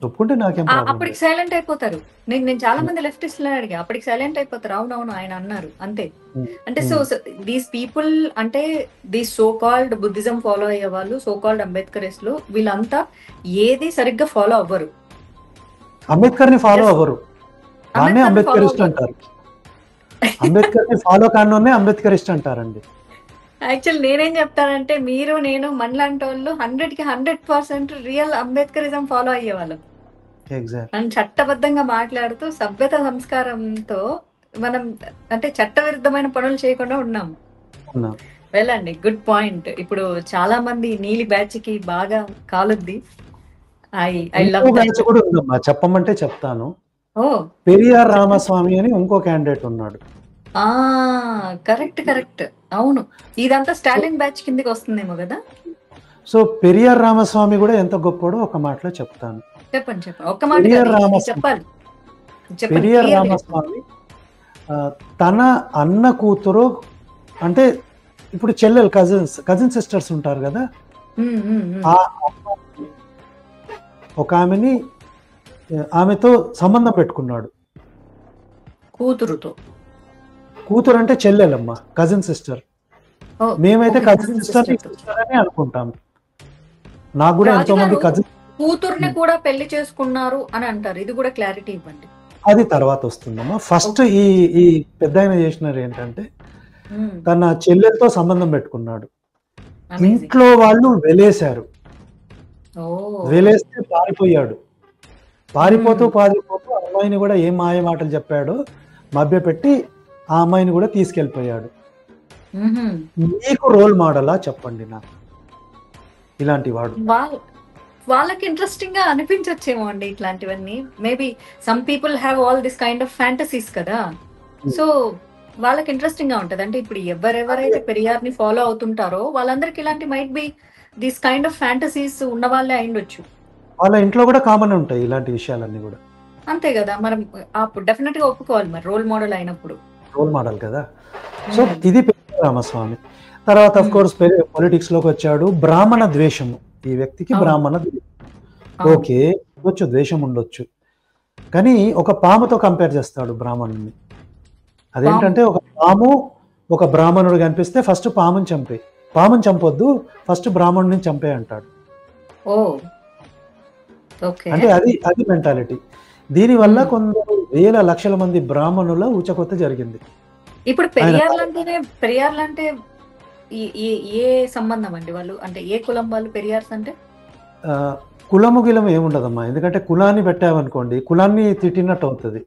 Speaker 2: ఒప్పుకుంటే నాకేం
Speaker 1: అప్పటికి సైలెంట్ అయిపోతారు. నేను చాలా మంది లెఫ్టిస్టులు అడిగా, అప్పటికి సైలెంట్ అయిపోతారు. అవునవును ఆయన అన్నారు అంతే. అంటే సో దీస్ పీపుల్ అంటే these so called Buddhism follow అయ్యే వాళ్ళు, సో కాల్డ్ అంబేద్కరిస్టులు, వీళ్ళంతా ఏది సరిగ్గా ఫాలో అవ్వరు.
Speaker 2: అంబేద్కర్ ని ఫాలో అవ్వరు, దాన్నే అంబేద్కరిస్ట్ అంటారు. అంబేద్కర్ ని ఫాలో కానోనే అంబేద్కరిస్ట్ అంటారండి.
Speaker 1: యాక్చువల్ నేనేం చెప్తానంటే, మీరు నేను మనలాంటి వాళ్ళు 100% రియల్ అంబేద్కరిజం ఫాలో అయ్యేవాళ్ళం. మనం చట్టబద్ధంగా మాట్లాడుతూ సభ్యత సంస్కారంతో మనం అంటే చట్టవిరుద్ధమైన పనులు చేయకుండా ఉన్నాం. వెళ్ళండి, గుడ్ పాయింట్. ఇప్పుడు చాలా మంది నీలి బ్యాచ్ కి బాగా కాలుద్ది. I love that.
Speaker 2: చెప్పమంటే చెప్తాను. పెరియార్ రామస్వామి అని ఇంకో క్యాండిడేట్ ఉన్నాడు.
Speaker 1: కరెక్ట్. అవును, ఇదంతా స్టాలిన్ బ్యాచ్ కిందకి వస్తుందేమో కదా.
Speaker 2: సో పెరియార్ రామస్వామి కూడా ఎంత గొప్పడో ఒక మాటలో చెప్తాను.
Speaker 1: చెప్పండి. ఒక్క మాట చెప్పాలి.
Speaker 2: పెరియార్ రామస్వామి తన అన్న కూతురు అంటే ఇప్పుడు చెల్లెలు కజిన్ సిస్టర్స్ ఉంటారు కదా, ఒక ఆమెతో సంబంధం పెట్టుకున్నాడు. కూతురు అంటే చెల్లెలమ్మ, కజిన్ సిస్టర్. మేమైతే కజిన్ సిస్టర్ అని అనుకుంటాం. నాకు కూడా ఎంతో మంది కజిన్
Speaker 1: కూతుర్ని కూడా పెళ్లి చేసుకున్నారు అని అంటారు. ఇది కూడా క్లారిటీ ఇవ్వండి.
Speaker 2: అది తర్వాత వస్తుందమ్మా. ఫస్ట్ ఈ పెద్ద ఆయన చేసినారు ఏంటంటే, తన చెల్లెలతో సంబంధం పెట్టుకున్నాడు. ఇంట్లో వాళ్ళు వెలేశారు. వెలేస్తే పారిపోతూ అమ్మాయిని కూడా ఏం మాయ మాటలు చెప్పాడు, మభ్యపెట్టి ఆ అమ్మాయిని కూడా తీసుకెళ్లిపోయాడు. మీకు రోల్ మోడలా చెప్పండి నాకు ఇలాంటి వాడు?
Speaker 1: వాళ్ళకి ఇంట్రెస్టింగ్ గా అనిపించొచ్చేమో అండి ఇట్లాంటివన్నీ. Maybe some people have all this kind of fantasies కదా. సో వాళ్ళకి ఇంట్రెస్టింగ్ గా ఉంటది. అంటే ఇప్పుడు ఎవరెవరైతే పెరియార్ ని ఫాలో అవుతుంటారో వాళ్ళందరికి ఇలాంటి might be this kind of fantasies ఉన్న వాళ్ళే అయిండొచ్చు.
Speaker 2: వాళ్ళ ఇంట్లో కూడా కామన్ ఉంటాయి ఇలాంటి విషయాలన్నీ కూడా.
Speaker 1: అంతే కదా, మనం అప్పుడు డెఫినెట్ గా ఒప్పుకోవాలి మరి రోల్ మోడల్ అయినప్పుడు.
Speaker 2: రోల్ మోడల్ కదా. సో ఇది పెరియార్ రామస్వామి. తర్వాత అఫ్ కోర్స్ పొలిటిక్స్ లోకి వచ్చాడు. బ్రాహ్మణ ద్వేషము, ఈ వ్యక్తికి బ్రాహ్మణ ఓకే ఉండొచ్చు, ద్వేషం ఉండొచ్చు, కానీ ఒక పాముతో కంపేర్ చేస్తాడు బ్రాహ్మణుని. అదేంటంటే ఒక పాము ఒక బ్రాహ్మణుడు కనిపిస్తే ఫస్ట్ పాముని చంపే, పాముని చంపొద్దు ఫస్ట్ బ్రాహ్మణుని చంపే అంటాడు. అంటే అది మెంటాలిటీ. దీనివల్ల కొందరు వేల లక్షల మంది బ్రాహ్మణుల ఊచకొత్త జరిగింది.
Speaker 1: ఇప్పుడు పెరియార్లు అంటే ఏ సంబంధం అండి వాళ్ళు, అంటే ఏ కులం వాళ్ళు పెరియార్స్ అంటే?
Speaker 2: కులము గిలము ఏముండదమ్మా, ఎందుకంటే కులాన్ని పెట్టామనుకోండి కులాన్ని తిట్టినట్టు అవుతుంది.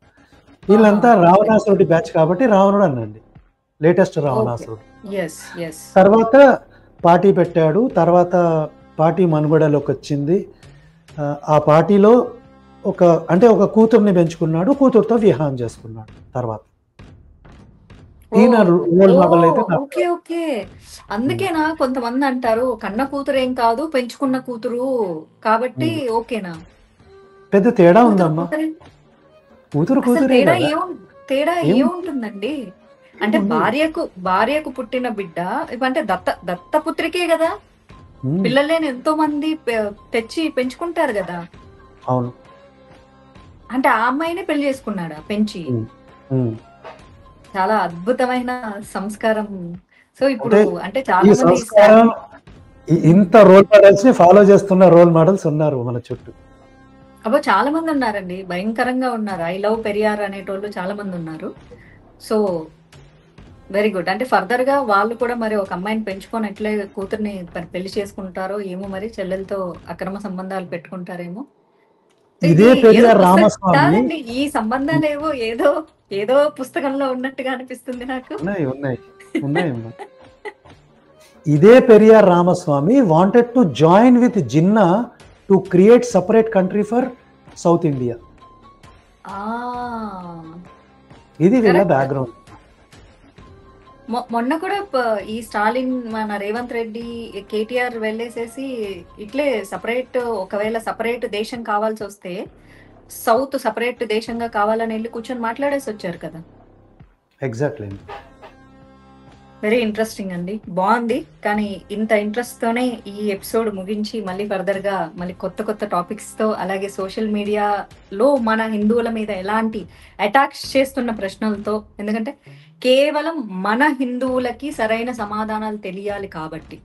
Speaker 2: వీళ్ళంతా రావణాసురుడి బ్యాచ్ కాబట్టి రావణుడు అనండి, లేటెస్ట్ రావణాసురుడు. తర్వాత పార్టీ పెట్టాడు, తర్వాత పార్టీ మనుగడలోకి వచ్చింది. ఆ పార్టీలో ఒక కూతుర్ని పెంచుకున్నాడు, కూతురుతో వివాహం చేసుకున్నాడు. తర్వాత ఈయన రోల్ మోడల్ అయితే.
Speaker 1: అందుకేనా కొంతమంది అంటారు కన్న కూతురు ఏం కాదు పెంచుకున్న కూతురు కాబట్టి ఓకేనా?
Speaker 2: పెద్ద తేడా ఉందమ్మా. కూతురు
Speaker 1: తేడా ఏముంటుందండి? అంటే భార్యకు పుట్టిన బిడ్డ అంటే దత్తపుత్రికే కదా, పిల్లలేని ఎంతో మంది తెచ్చి పెంచుకుంటారు కదా.
Speaker 2: అవును.
Speaker 1: అంటే ఆ అమ్మాయినే పెళ్లి చేసుకున్నాడా పెంచి? చాలా అద్భుతమైన సంస్కారం. సో ఇప్పుడు అంటే చాలా మంది
Speaker 2: ఇంత రోల్ మోడల్స్ ని ఫాలో చేస్తున్న రోల్ మోడల్స్ ఉన్నారు మన చుట్టూ.
Speaker 1: అబ్బో చాలా మంది ఉన్నారండి, భయంకరంగా ఉన్నారు. ఐ లవ్ పెరియార్ అనేటోళ్ళు చాలా మంది ఉన్నారు. So very good. అంటే ఫర్దర్ గా వాళ్ళు కూడా మరి ఒక అమ్మాయిని పెంచుకొని ఎట్లే కూతుర్ని పెళ్లి చేసుకుంటారో ఏమో, మరి చెల్లెలతో అక్రమ సంబంధాలు పెట్టుకుంటారేమో.
Speaker 2: ఇదే పెరియార్ రామస్వామి.
Speaker 1: ఈ సంబంధాలు ఏదో పుస్తకంలో ఉన్నట్టుగా అనిపిస్తుంది నాకు.
Speaker 2: ఉన్నాయి. ఇదే Periyar Ramaswamy wanted to join with Jinnah to create separate country for south India. ఇది వీళ్ళ బ్యాక్గ్రౌండ్.
Speaker 1: మొన్న కూడా ఈ స్టాలిన్ మన రేవంత్ రెడ్డి కేటీఆర్ వెళ్ళేసేసి ఇట్లే ఒకవేళ సపరేట్ దేశం కావాల్సి వస్తే సౌత్ సపరేట్ దేశంగా కావాలని వెళ్ళి కూర్చొని మాట్లాడేసి వచ్చారు కదా.
Speaker 2: ఎగ్జాక్ట్లీ.
Speaker 1: వెరీ ఇంట్రెస్టింగ్ అండి, బాగుంది. కానీ ఇంత ఇంట్రెస్ట్ తోనే ఈ ఎపిసోడ్ ముగించి మళ్ళీ ఫర్దర్ గా మళ్ళీ కొత్త టాపిక్స్ తో, అలాగే సోషల్ మీడియాలో మన హిందువుల మీద ఎలాంటి అటాక్స్ చేస్తున్న ప్రశ్నలతో, ఎందుకంటే కేవలం మన హిందువులకి సరైన సమాధానాలు తెలియాలి కాబట్టి.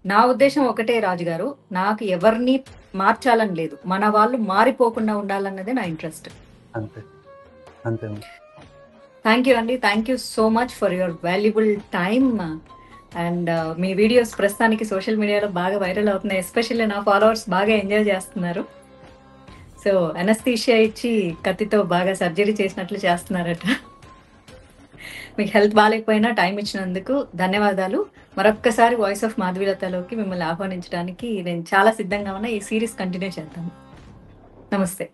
Speaker 1: నా ఉద్దేశం ఒకటే రాజుగారు, నాకు ఎవరిని మార్చాలని లేదు, మన వాళ్ళు మారిపోకుండా ఉండాలన్నదే నా ఇంట్రెస్ట్. థ్యాంక్ యూ అండి, thank you so much for your valuable time. And me videos ప్రస్తుతానికి సోషల్ మీడియాలో బాగా వైరల్ అవుతున్నాయి, ఎస్పెషల్లీ నా ఫాలోవర్స్ బాగా ఎంజాయ్ చేస్తున్నారు. సో అనస్థీషియా ఇచ్చి కత్తితో బాగా సర్జరీ చేసినట్లు చేస్తున్నారట. మీకు హెల్త్ బాగాలేకపోయినా టైం ఇచ్చినందుకు ధన్యవాదాలు. మరొక్కసారి వాయిస్ ఆఫ్ మాధవీలతలోకి మిమ్మల్ని ఆహ్వానించడానికి నేను చాలా సిద్ధంగా ఉన్నా. ఈ సిరీస్ కంటిన్యూ చేద్దాం. నమస్తే.